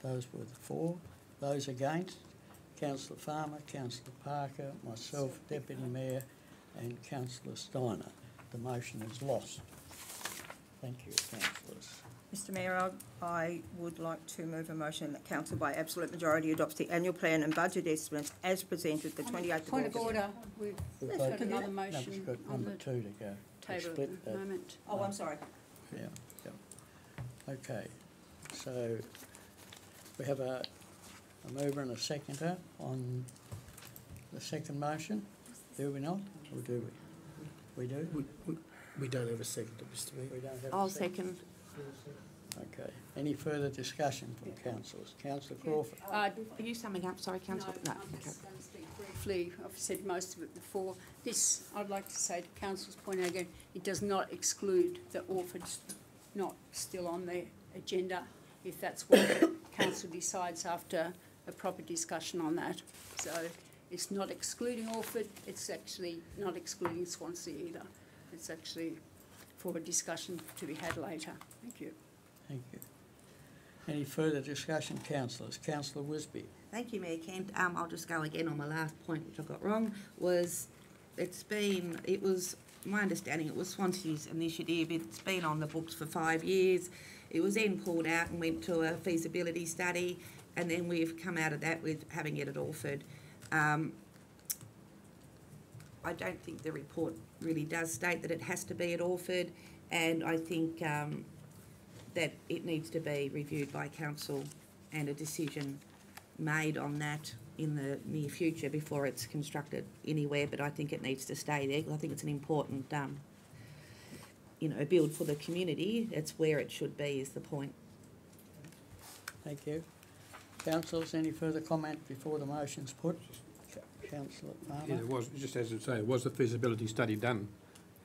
S1: Those were the four. Those against? Councillor Farmer, Councillor Parker, myself, Deputy Mayor, and Councillor Steiner. The motion is lost. Thank you, councillors.
S5: Mr Mayor, I would like to move a motion that council by absolute majority adopts the annual plan and budget estimates as presented the 28th of August.
S3: Point of order, we've got another
S1: No, we've
S3: motion
S1: got
S3: on
S1: number
S3: the
S1: two to go.
S3: table
S1: Split
S3: at the
S1: that.
S3: moment.
S5: Oh, I'm sorry.
S1: Yeah, yeah. Okay, so we have a mover and a seconder on the second motion, do we not? Or do we? We do?
S11: We don't have a seconder, Mr Mayor.
S1: We don't have
S2: I'll
S1: a second? Okay, any further discussion from councillors? Councillor Crawford?
S2: Are you summing up? Sorry, councillor. No,
S3: I'm
S2: okay.
S3: just going to speak briefly. I've said most of it before. This, I'd like to say to councillors' point out again, it does not exclude that Orford's not still on the agenda if that's what council decides after a proper discussion on that. So it's not excluding Orford, it's actually not excluding Swansea either. It's actually for a discussion to be had later. Thank you.
S1: Thank you. Any further discussion, councillors? Councillor Wisby?
S2: Thank you, Mayor Kent. I'll just go again on my last point, which I got wrong, was my understanding it was Swansea's initiative. It's been on the books for 5 years. It was then pulled out and went to a feasibility study, and then we've come out of that with having it at Orford. I don't think the report really does state that it has to be at Orford, and I think that it needs to be reviewed by council and a decision made on that in the near future before it's constructed anywhere, but I think it needs to stay there because I think it's an important, build for the community. It's where it should be is the point.
S1: Thank you. Councillors, any further comment before the motion's put? Councillor Farmer?
S8: Yeah, there was, just as I say, it was a feasibility study done,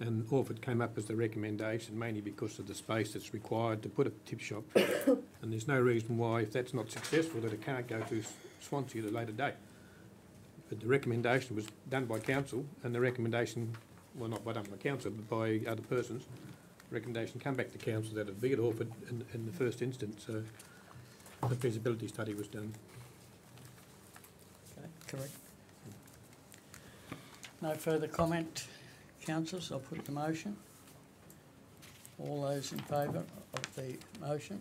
S8: and Orford came up as the recommendation mainly because of the space that's required to put a tip shop, and there's no reason why, if that's not successful, that it can't go to Swansea at a later date. But the recommendation was done by council, and the recommendation, well, not by done by council, but by other persons, the recommendation come back to council that it be at Orford in the first instance, so the feasibility study was done.
S1: Okay, correct. No further comment, councillors. I'll put the motion. All those in favour of the motion?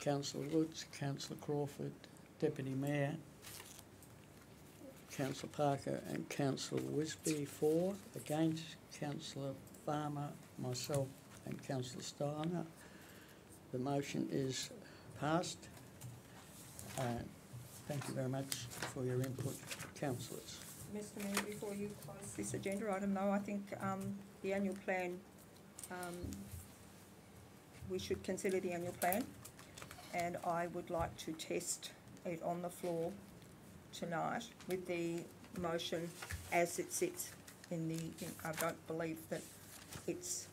S1: Councillor Woods, Councillor Crawford, Deputy Mayor, Councillor Parker and Councillor Wisby for. Against, Councillor Farmer, myself and Councillor Steiner. The motion is passed. Thank you very much for your input, councillors.
S5: Mr Mayor, before you close this agenda item though, I think the annual plan, we should consider the annual plan, and I would like to test it on the floor tonight with the motion as it sits in the, I don't believe that it's,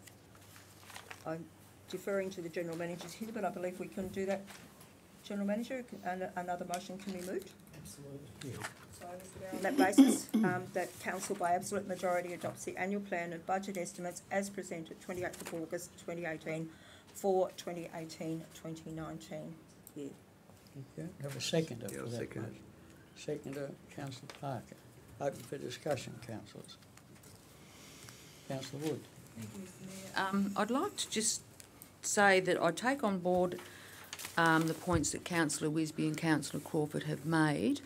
S5: I'm deferring to the General Manager's here, but I believe we can do that. General Manager, and another motion can be moved?
S19: Absolutely.
S5: So, on that basis, that Council by absolute majority adopts the annual plan and budget estimates as presented 28th of August 2018 for 2018-2019 year.
S1: Okay. Have a seconder for that
S18: second.
S1: motion. Seconder, Councillor Parker. Open for discussion, councillors. Councillor Wood.
S7: I'd like to just say that I take on board the points that Councillor Wisby and Councillor Crawford have made.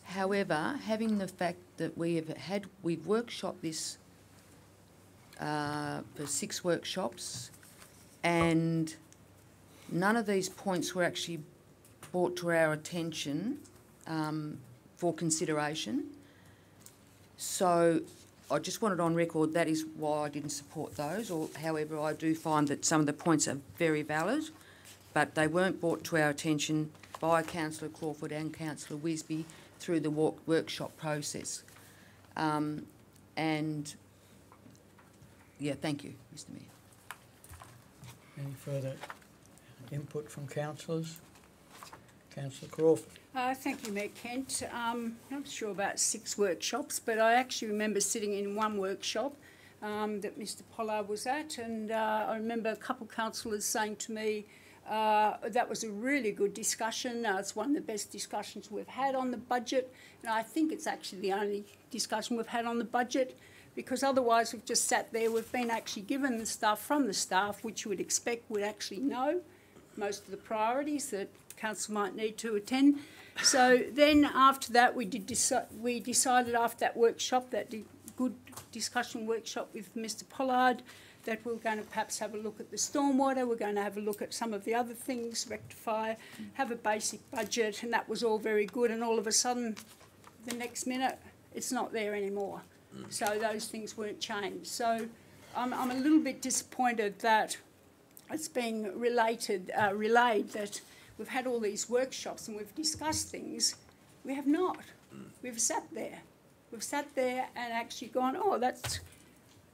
S7: However, having the fact that we've workshopped this for 6 workshops, and none of these points were actually brought to our attention for consideration. So I just wanted on record that is why I didn't support those. Or, however, I do find that some of the points are very valid, but they weren't brought to our attention by Councillor Crawford and Councillor Wisby through the workshop process. And, yeah, thank you, Mr Mayor.
S1: Any further input from councillors? Councillor Crawford.
S3: Thank you, Mayor Kent. Not sure about 6 workshops, but I actually remember sitting in one workshop that Mr Pollard was at, and I remember a couple of councillors saying to me, that was a really good discussion. It's one of the best discussions we've had on the budget, and I think it's actually the only discussion we've had on the budget, because otherwise we've just sat there. We've been actually given the stuff from the staff, which you would expect would actually know most of the priorities that council might need to attend. So then after that, we decided after that workshop, that good discussion workshop with Mr Pollard, that we're going to perhaps have a look at the stormwater, we're going to have a look at some of the other things, rectify, have a basic budget, and that was all very good, and all of a sudden, the next minute, it's not there anymore. So those things weren't changed. So I'm a little bit disappointed that it's being relayed that we've had all these workshops and we've discussed things. We have not. We've sat there. We've sat there and actually gone, oh, that's...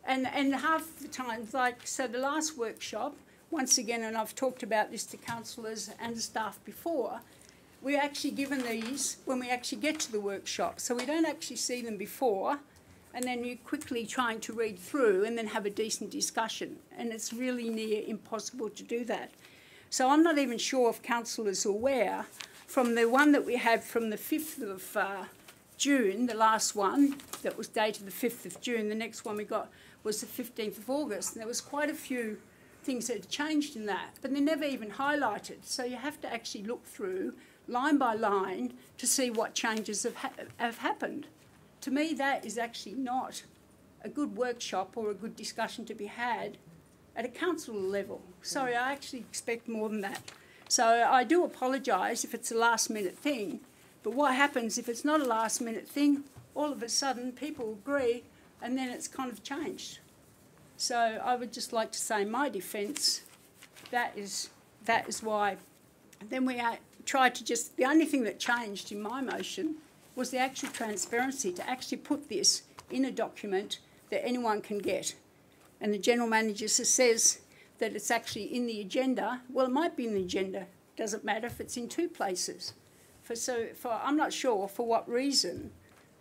S3: And half the time, like, so the last workshop, once again, and I've talked about this to councillors and staff before, we're actually given these when we actually get to the workshop. So we don't actually see them before, and then you're quickly trying to read through and then have a decent discussion. And it's really near impossible to do that. So I'm not even sure if councillors are aware, from the one that we had from the 5th of June, the last one that was dated the 5th of June, the next one we got was the 15th of August, and there was quite a few things that had changed in that, but they're never even highlighted. So you have to actually look through line by line to see what changes have happened. To me, that is actually not a good workshop or a good discussion to be had at a council level. Sorry, I actually expect more than that. So I do apologise if it's a last-minute thing, but what happens if it's not a last-minute thing? All of a sudden, people agree, and then it's kind of changed. So I would just like to say, in my defence, that is why. And then we tried to just, the only thing that changed in my motion was the actual transparency, to actually put this in a document that anyone can get. And the General Manager says that it's actually in the agenda. Well, it might be in the agenda. Doesn't matter if it's in 2 places. I'm not sure for what reason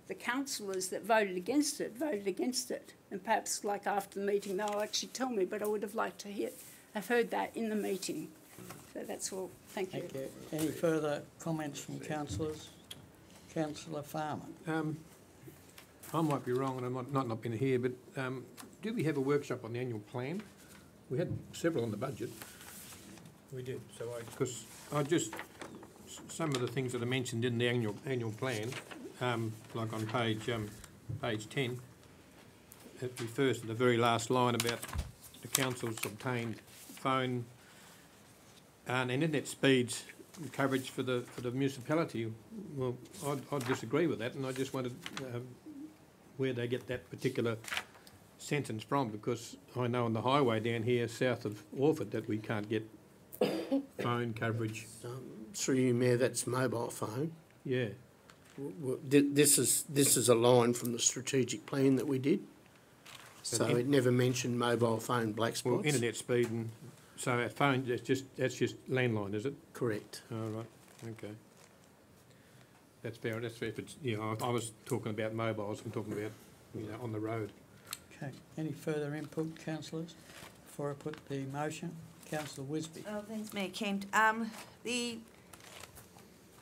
S3: the councillors that voted against it. And perhaps, like, after the meeting, they'll actually tell me, but I would have liked to have heard that in the meeting. So that's all. Thank you.
S1: Thank you. Any further comments from councillors? Councillor Farmer.
S8: I might be wrong, and I might not been here, but do we have a workshop on the annual plan? We had several on the budget. We did. So because some of the things that are mentioned in the annual plan, like on page 10, it refers to the very last line about the council's obtained phone and internet speeds and coverage for the municipality. Well, I'd disagree with that, and I just wondered where they get that particular sentence from, because I know on the highway down here south of Orford that we can't get phone coverage.
S11: Through you, Mayor, that's mobile phone.
S8: Yeah.
S11: This is a line from the strategic plan that we did. So it never mentioned mobile phone black spots.
S8: Well, internet speed, and so our phone, that's just landline, is it?
S11: Correct.
S8: Oh, right, okay. That's fair, if it's, I was talking about mobiles, I'm talking about, on the road.
S1: Okay, any further input, councillors, before I put the motion? Councillor Wisby.
S2: Oh, thanks, Mayor Kent.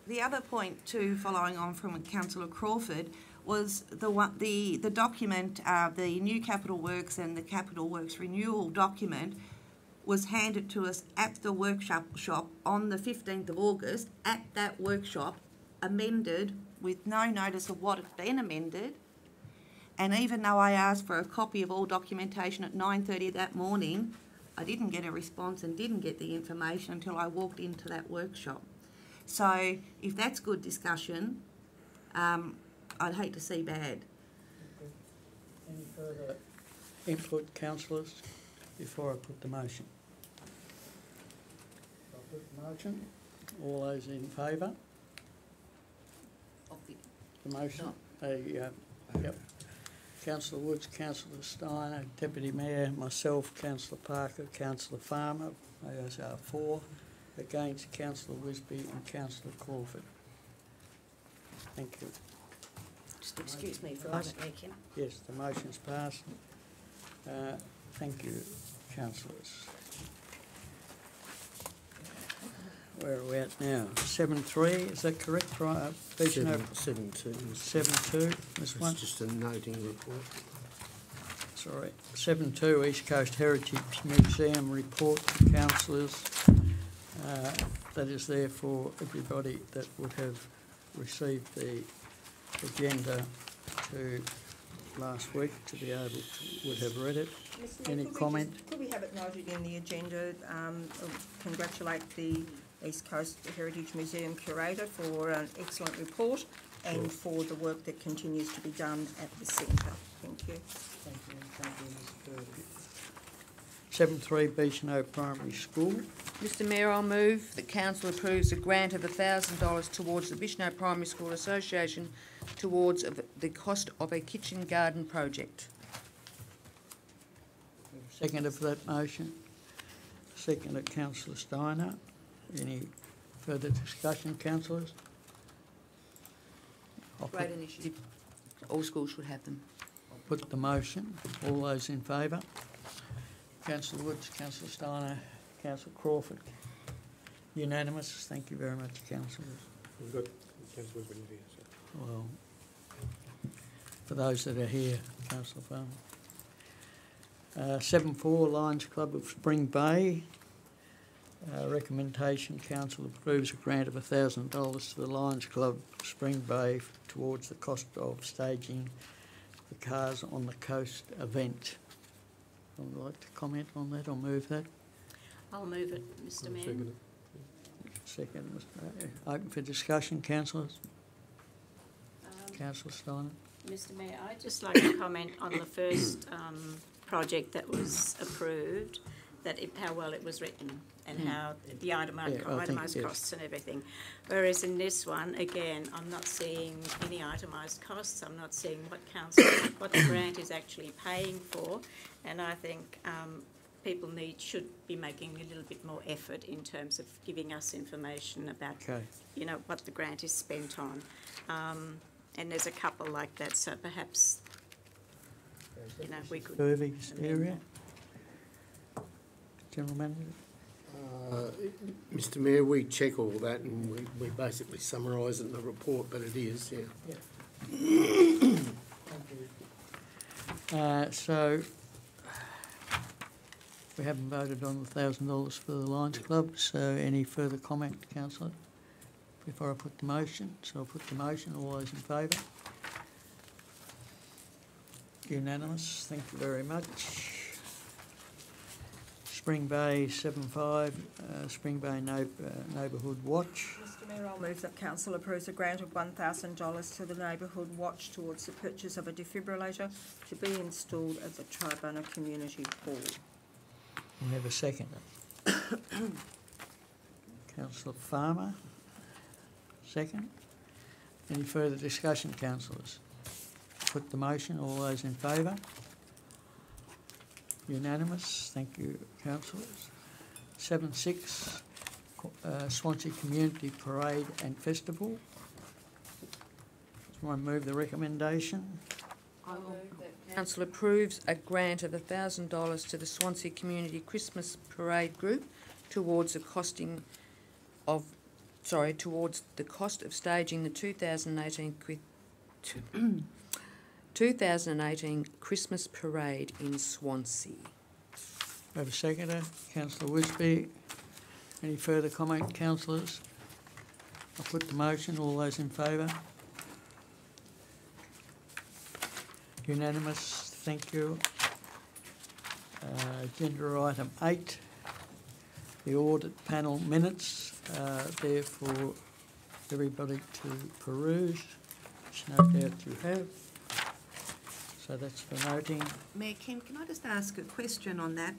S2: The other point too, following on from Councillor Crawford, was the document, the new Capital Works and the Capital Works renewal document was handed to us at the workshop on the 15th of August, at that workshop, amended with no notice of what had been amended. And even though I asked for a copy of all documentation at 9:30 that morning, I didn't get a response and didn't get the information until I walked into that workshop. So if that's good discussion, I'd hate to see bad.
S1: Any further input, councillors, before I put the motion? I'll put the motion. All those in favour? The motion? Yep. Councillor Woods, Councillor Steiner, Deputy Mayor, myself, Councillor Parker, Councillor Farmer, those are 4. Against Councillor Wisby and Councillor Crawford. Thank you.
S15: Just excuse me for a moment, Mayor Kent.
S1: Yes, the motion's passed. Thank you, councillors. Where are we at now? 7.3, is that correct?
S11: 7.2.
S1: 7.2, this one?
S11: It's just a noting report.
S1: Sorry. 7.2, East Coast Heritage Museum report to councillors. That is there for everybody that would have received the agenda to last week to be able to would have read it. Any comment?
S5: Could we have it noted in the agenda? Congratulate the East Coast Heritage Museum curator for an excellent report and for the work that continues to be done at the centre. Thank you.
S1: Thank you, Ms. Purdy. 7.3 Beechnut Primary School.
S7: Mr Mayor, I'll move that council approves a grant of $1,000 towards the Beechnut Primary School Association towards the cost of a kitchen garden project.
S1: Second of that motion. Second of Councillor Steiner. Any further discussion, councillors?
S7: Great initiative. All schools should have them.
S1: I'll put the motion. All those in favour? Councillor Woods, Councillor Steiner, Councillor Crawford. Unanimous. Thank you very much, councillors.
S8: We've got councillors here. So.
S1: Well, for those that are here, Councillor Farmer. 7.4 Lions Club of Spring Bay. Recommendation, council approves a grant of $1,000 to the Lions Club Spring Bay towards the cost of staging the Cars on the Coast event. I'd like to comment on that or move that.
S15: I'll move it, Mr Mayor.
S1: Second. Open for discussion, councillors. Councillor Steiner.
S15: Mr Mayor, I'd just like to comment on the first project that was approved, how well it was written and how the itemised costs and everything. Whereas in this one, again, I'm not seeing any itemised costs. I'm not seeing what the grant is actually paying for, and I think people should be making a little bit more effort in terms of giving us information about, what the grant is spent on. And there's a couple like that, so perhaps, we could...
S1: Service area. General Manager.
S11: Mr Mayor, we check all that and we basically summarise it in the report, but it is,
S1: So, we haven't voted on the $1,000 for the Lions Club, so any further comment, councillor, before I put the motion? So I'll put the motion. All those in favour? Unanimous. Thank you very much. Spring Bay 7.5, Spring Bay Neighbourhood Watch.
S5: Mr Mayor, I'll move that council approves a grant of $1,000 to the Neighbourhood Watch towards the purchase of a defibrillator to be installed at the Tribunna Community Hall.
S1: We have a second. Councillor Farmer, second. Any further discussion, councillors? Put the motion. All those in favour? Unanimous. Thank you, councillors. 7.6, Swansea Community Parade and Festival. Someone move the recommendation.
S7: I move that council approves a grant of $1,000 to the Swansea Community Christmas Parade Group towards the cost of staging the 2018 Christmas Parade in Swansea.
S1: We have a seconder, Councillor Wisby. Any further comment, councillors? I'll put the motion. All those in favour? Unanimous. Thank you. Agenda item 8, the audit panel minutes, there for everybody to peruse, which no doubt you have. So that's for noting.
S2: Mayor Ken, can I just ask a question on that?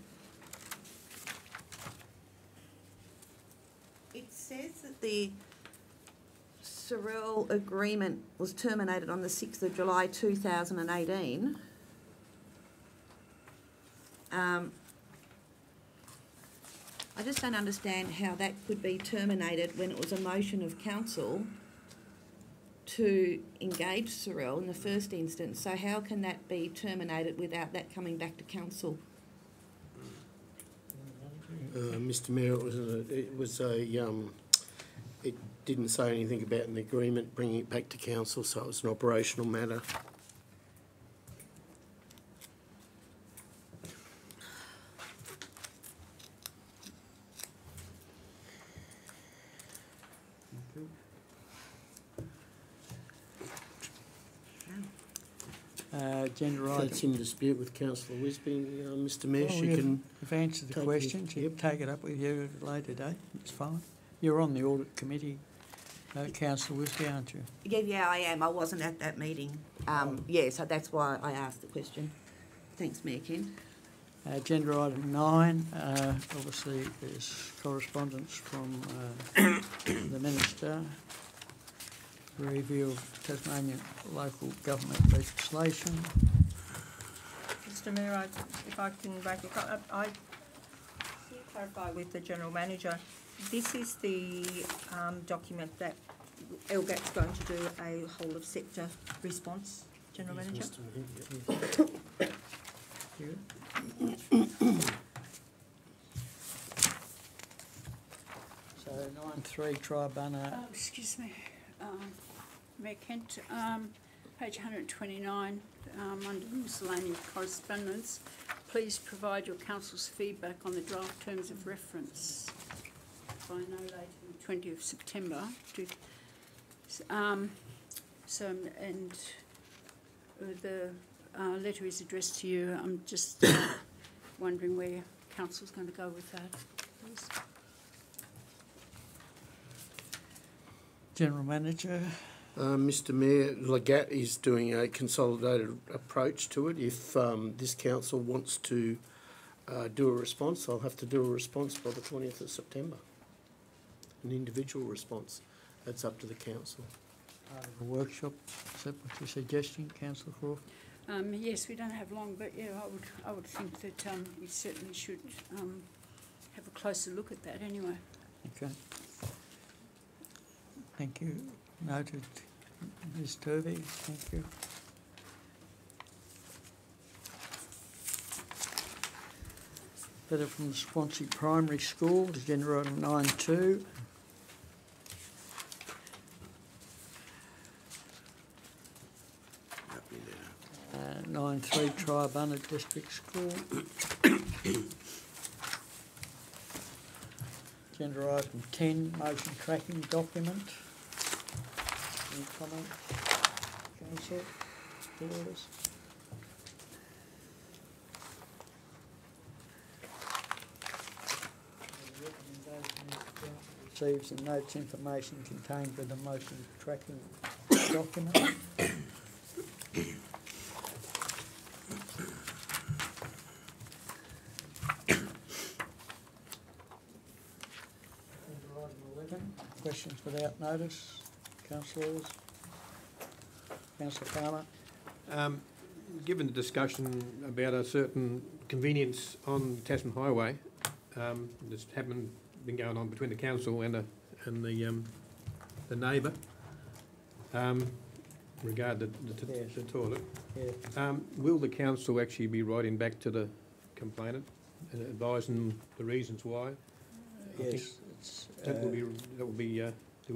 S2: It says that the Sorel agreement was terminated on the 6th of July 2018. I just don't understand how that could be terminated when it was a motion of council to engage Sorel in the first instance. So how can that be terminated without that coming back to council?
S11: Mr Mayor, it didn't say anything about an agreement bringing it back to council, so it was an operational matter.
S1: Agenda item.
S11: That's in dispute with Councillor Wisby, Mr Mayor.
S1: Well, you've answered the questions. You can take it up with you at a later date. It's fine. You're on the audit committee, Councillor Wisby, aren't you?
S2: Yeah, I am. I wasn't at that meeting. So that's why I asked the question. Thanks, Mayor Ken.
S1: Agenda item 9, obviously there's correspondence from the Minister, review of Tasmanian local government legislation.
S5: Mr Mayor, if I can break it up, I clarify with the General Manager. This is the document that LGAT's going to do a whole of sector response, General Manager.
S1: So 9.3 Tribunna.
S3: Excuse me, Mayor Kent, page 129, under miscellaneous correspondence, please provide your council's feedback on the draft terms of reference by no later than 20th September. The letter is addressed to you. I'm just wondering where council's going to go with that, please.
S1: General Manager.
S11: Mr Mayor, LGAT is doing a consolidated approach to it. If this council wants to do a response, I'll have to do a response by the 20th of September. An individual response. That's up to the council.
S1: Part of a workshop, is that what you're suggesting, Councillor Crawford?
S3: Yes, we don't have long, but yeah, I would think that we certainly should have a closer look at that anyway.
S1: Okay. Thank you. Noted. Ms Turvey, thank you. Letter from the Swansea Primary School, agenda item 9.2. Uh, 9.3 Tribunna District School. Agenda item 10, motion tracking document. Any comment? Council? Yours? receives and notes information contained with the motion tracking document. Item 11, questions without notice. Councillors? Councillor Palmer?
S8: Given the discussion about a certain convenience on Tasman Highway, that's been going on between the council and the neighbour, regarding the toilet.
S1: Yeah.
S8: Will the council actually be writing back to the complainant and advising the reasons why?
S1: Yes.
S8: There will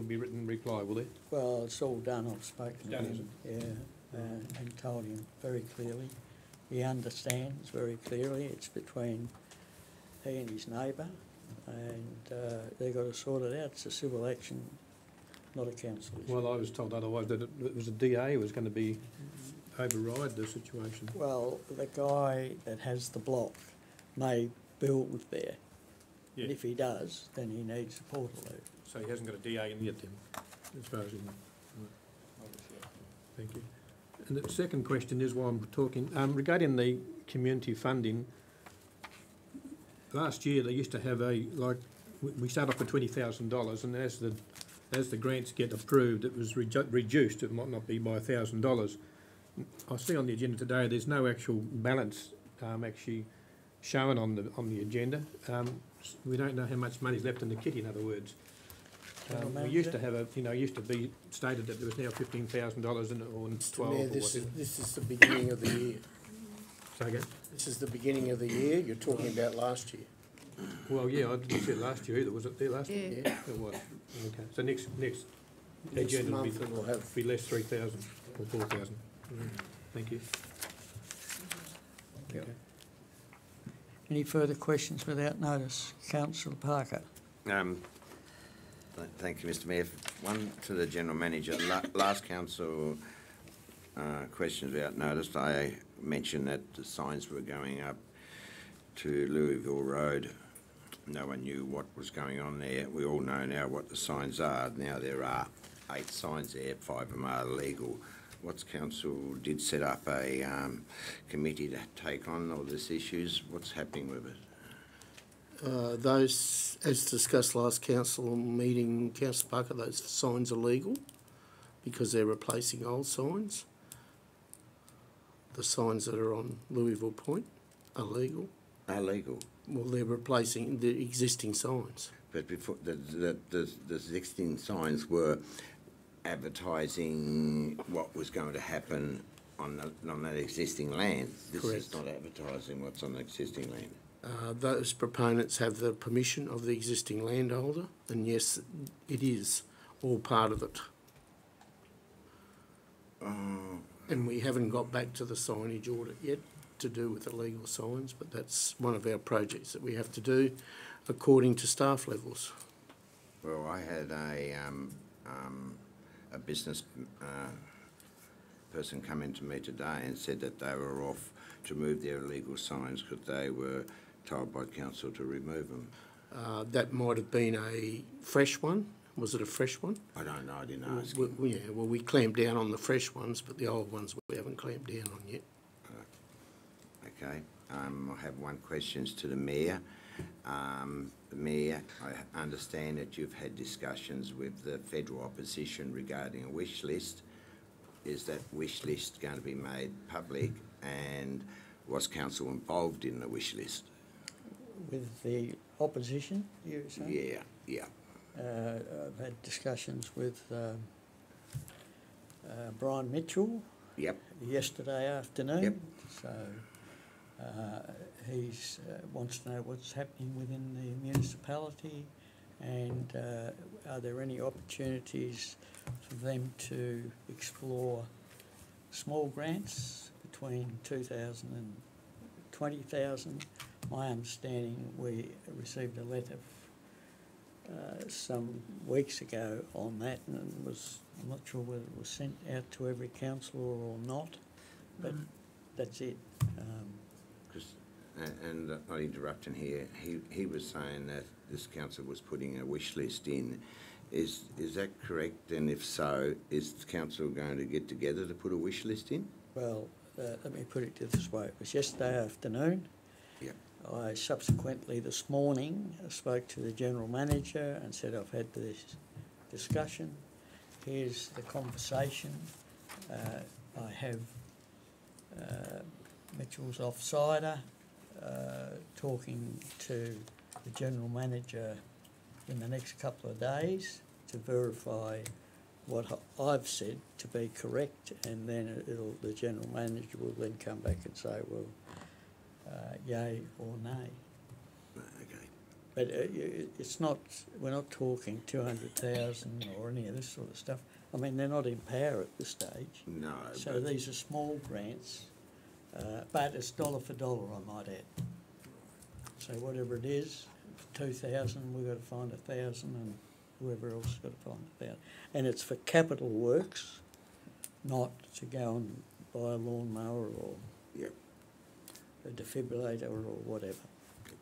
S8: be written reply, will there?
S1: Well, it's all done. I've spoken to
S8: Done, is
S1: him, and told him very clearly. He understands very clearly. It's between he and his neighbour, and they've got to sort it out. It's a civil action, not a council issue.
S8: Well, I was told otherwise, that it was the DA who was going to override the situation.
S1: Well, the guy that has the block may build there.
S8: Yeah.
S1: And if he does, then he needs a portal leave.
S8: So he hasn't got a DA in yet then, as far as you know. Thank you. And the second question is, while I'm talking, regarding the community funding, last year they used to have we start off with $20,000, and as the grants get approved, it was reduced. It might not be by $1,000. I see on the agenda today there's no actual balance actually shown on the agenda. We don't know how much money's left in the kitty, in other words. We used to have used to be stated that there was now $15,000 in it, or 12
S11: Mayor,
S8: or
S11: this
S8: whatever.
S11: is the beginning of the year.
S8: Say again?
S11: This is the beginning of the year. You're talking about last year.
S8: Well, yeah, I didn't see it last year either. Was it there last year?
S11: Yeah.
S8: It was. Okay. So next agenda will
S11: month we'll have
S8: be less 3,000 or 4,000. Thank you.
S1: Yep. Any further questions without notice? Councillor Parker.
S18: Thank you, Mr Mayor. One to the General Manager. Last council questions without notice, I mentioned that the signs were going up to Louisville Road. No one knew what was going on there. We all know now what the signs are. Now there are 8 signs there, 5 of them are illegal. What's council did set up a committee to take on all these issues. What's happening with it?
S11: Those, as discussed last council meeting, Councillor Parker, those signs are legal because they're replacing old signs. The signs that are on Louisville Point are legal.
S18: Are legal?
S11: Well, they're replacing the existing signs.
S18: But before the existing signs were advertising what was going to happen on that existing land. This
S11: Correct.
S18: is not advertising what's on the existing land.
S11: Those proponents have the permission of the existing landholder, and yes, it is all part of it. And we haven't got back to the signage audit yet to do with illegal signs, but that's one of our projects that we have to do according to staff levels.
S18: Well, I had a business person come into me today and said that they were off to remove their illegal signs because they were told by council to remove them.
S11: That might have been a fresh one. Was it a fresh one?
S18: I don't know, I didn't ask.
S11: We clamped down on the fresh ones, but the old ones we haven't clamped down on yet.
S18: Okay. I have one question to the Mayor. Mayor, I understand that you've had discussions with the federal opposition regarding a wish list. Is that wish list going to be made public, and was council involved in the wish list?
S1: With the opposition, you say?
S18: Yeah.
S1: I've had discussions with Brian Mitchell.
S18: Yep.
S1: Yesterday afternoon.
S18: Yep.
S1: So he wants to know what's happening within the municipality, and are there any opportunities for them to explore small grants between 2,000 and 20,000. My understanding, we received a letter some weeks ago on that, and I'm not sure whether it was sent out to every councillor or not, but that's it.
S18: and not interrupting here, he was saying that this council was putting a wish list in. Is that correct? And if so, is the council going to get together to put a wish list in?
S1: Well, let me put it this way. It was yesterday afternoon.
S18: Yep.
S1: I subsequently this morning spoke to the General Manager and said I've had this discussion. Here's the conversation. I have Mitchell's offsider talking to the General Manager in the next couple of days to verify what I've said to be correct, and then the General Manager will then come back and say, well, yay or nay.
S18: Okay.
S1: But it's not, we're not talking 200,000 or any of this sort of stuff. I mean, they're not in power at this stage.
S18: No.
S1: So these are small grants, but it's dollar for dollar, I might add. So whatever it is, 2,000, we've got to find 1,000, and whoever else has got to find 1,000. And it's for capital works, not to go and buy a lawnmower or a defibrillator or whatever.
S18: Okay.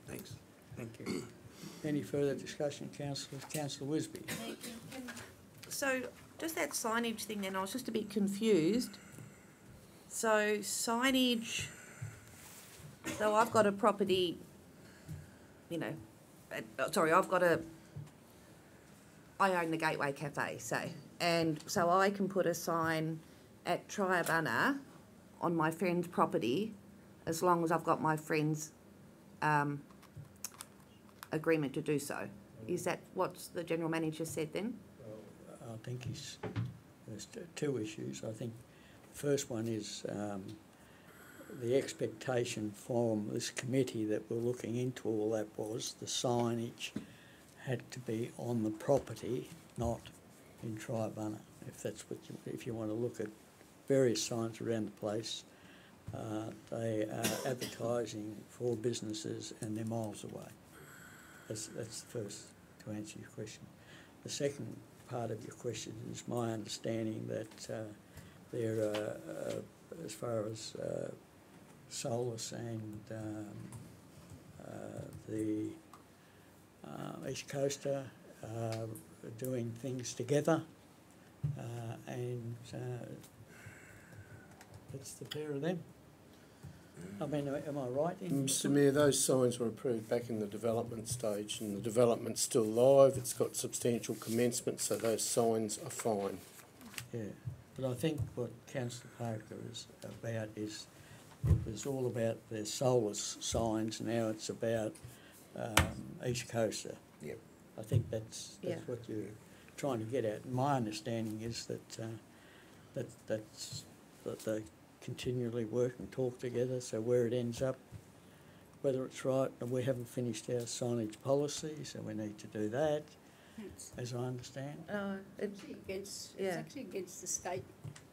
S18: Thanks.
S1: Thank you. Any further discussion, Councillor? Councillor Wisby.
S2: So just that signage thing then, I was just a bit confused. So signage, so I've got a property, you know, I own the Gateway Cafe, say, and so I can put a sign at Triabunna on my friend's property as long as I've got my friend's agreement to do so. Is that what the General Manager said then?
S1: I think there's two issues. I think the first one is the expectation from this committee that we're looking into all that was the signage had to be on the property, not in Triabunna. If that's what if you want to look at various signs around the place, they are advertising for businesses and they're miles away. That's the first, to answer your question. The second part of your question is my understanding that there are, as far as Solus and the East Coaster are doing things together, and it's the pair of them. I mean, am I right?
S11: Mr Mayor, those signs were approved back in the development stage, and the development's still live. It's got substantial commencement, so those signs are fine.
S1: Yeah, but I think what Councillor Parker is about is it was all about the Solus signs. Now it's about East Coaster.
S18: Yep.
S1: I think that's what you're trying to get at. My understanding is that that they continually work and talk together. So where it ends up, whether it's right, and we haven't finished our signage policy, so we need to do that. As I understand.
S3: It's actually against the state.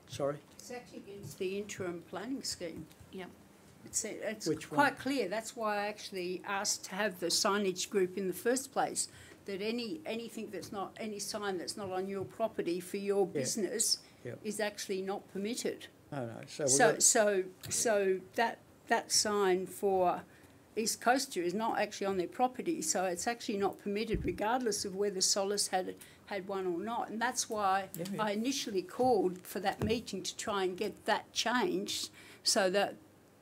S1: Sorry?
S3: It's actually against the interim planning scheme.
S2: Yeah.
S3: It's
S1: Which
S3: quite
S1: one?
S3: clear. That's why I actually asked to have the signage group in the first place, that anything that's not, any sign that's not on your property for your business is actually not permitted.
S1: Oh, no.
S3: So that sign for East Coaster is not actually on their property, so it's actually not permitted regardless of whether Solus had one or not. And that's why I initially called for that meeting to try and get that changed so that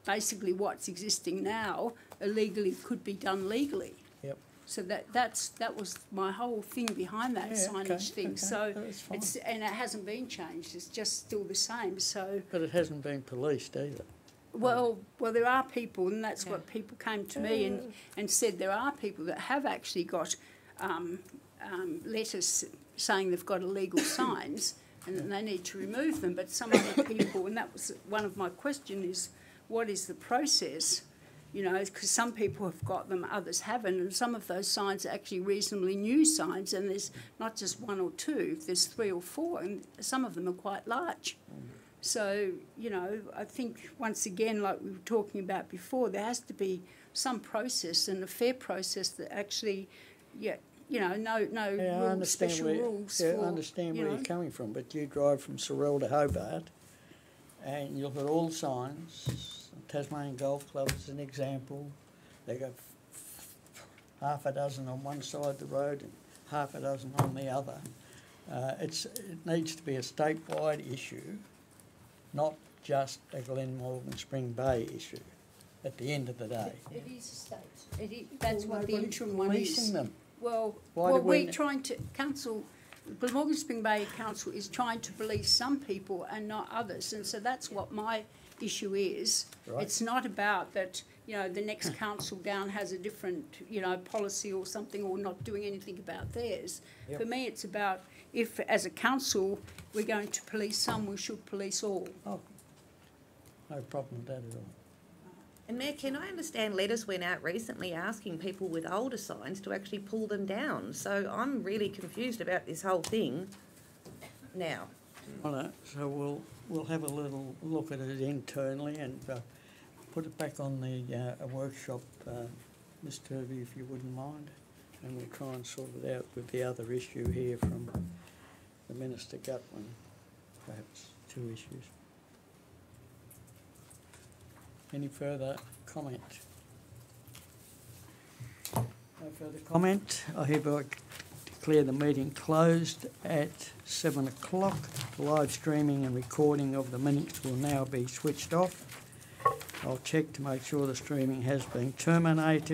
S3: basically what's existing now illegally could be done legally.
S1: Yep.
S3: So that was my whole thing behind that signage thing. So and it hasn't been changed. It's just still the same. So.
S1: But it hasn't been policed either.
S3: Well, there are people, and that's what people came to me and said. There are people that have actually got letters saying they've got illegal signs and that they need to remove them. But some other people, and that was one of my questions, is what is the process? You know, because some people have got them, others haven't, and some of those signs are actually reasonably new signs, and there's not just one or two, there's 3 or 4, and some of them are quite large. So, you know, I think, once again, like we were talking about before, there has to be some process and a fair process that actually, no special rules.
S1: I understand where you're coming from, but you drive from Sorrel to Hobart and you'll look at all signs, Tasmanian Golf Club as an example. They got half a dozen on one side of the road and half a dozen on the other. It needs to be a statewide issue, not just a Glenmorgan Spring Bay issue at the end of the day.
S3: It is a state. That's what the interim one
S1: Policing
S3: is.
S1: them.
S3: Well,
S1: Why do we
S3: we're trying to, Glenmorgan Spring Bay Council is trying to police some people and not others, and so that's what my issue is.
S1: Right.
S3: It's not about that, you know, the next council down has a different, you know, policy or something, or not doing anything about theirs.
S1: Yep.
S3: For me, it's about if, as a council, we're going to police some, we should police all.
S1: Oh, no problem with that at all.
S2: And Mayor, can I understand letters went out recently asking people with older signs to actually pull them down? So I'm really confused about this whole thing now.
S1: Right, so we'll have a little look at it internally and put it back on the a workshop, Ms. Turvey, if you wouldn't mind, and we'll try and sort it out with the other issue here from the Minister Gutwin, perhaps 2 issues. Any further comment? No further comment. I hereby declare the meeting closed at 7 o'clock. Live streaming and recording of the minutes will now be switched off. I'll check to make sure the streaming has been terminated.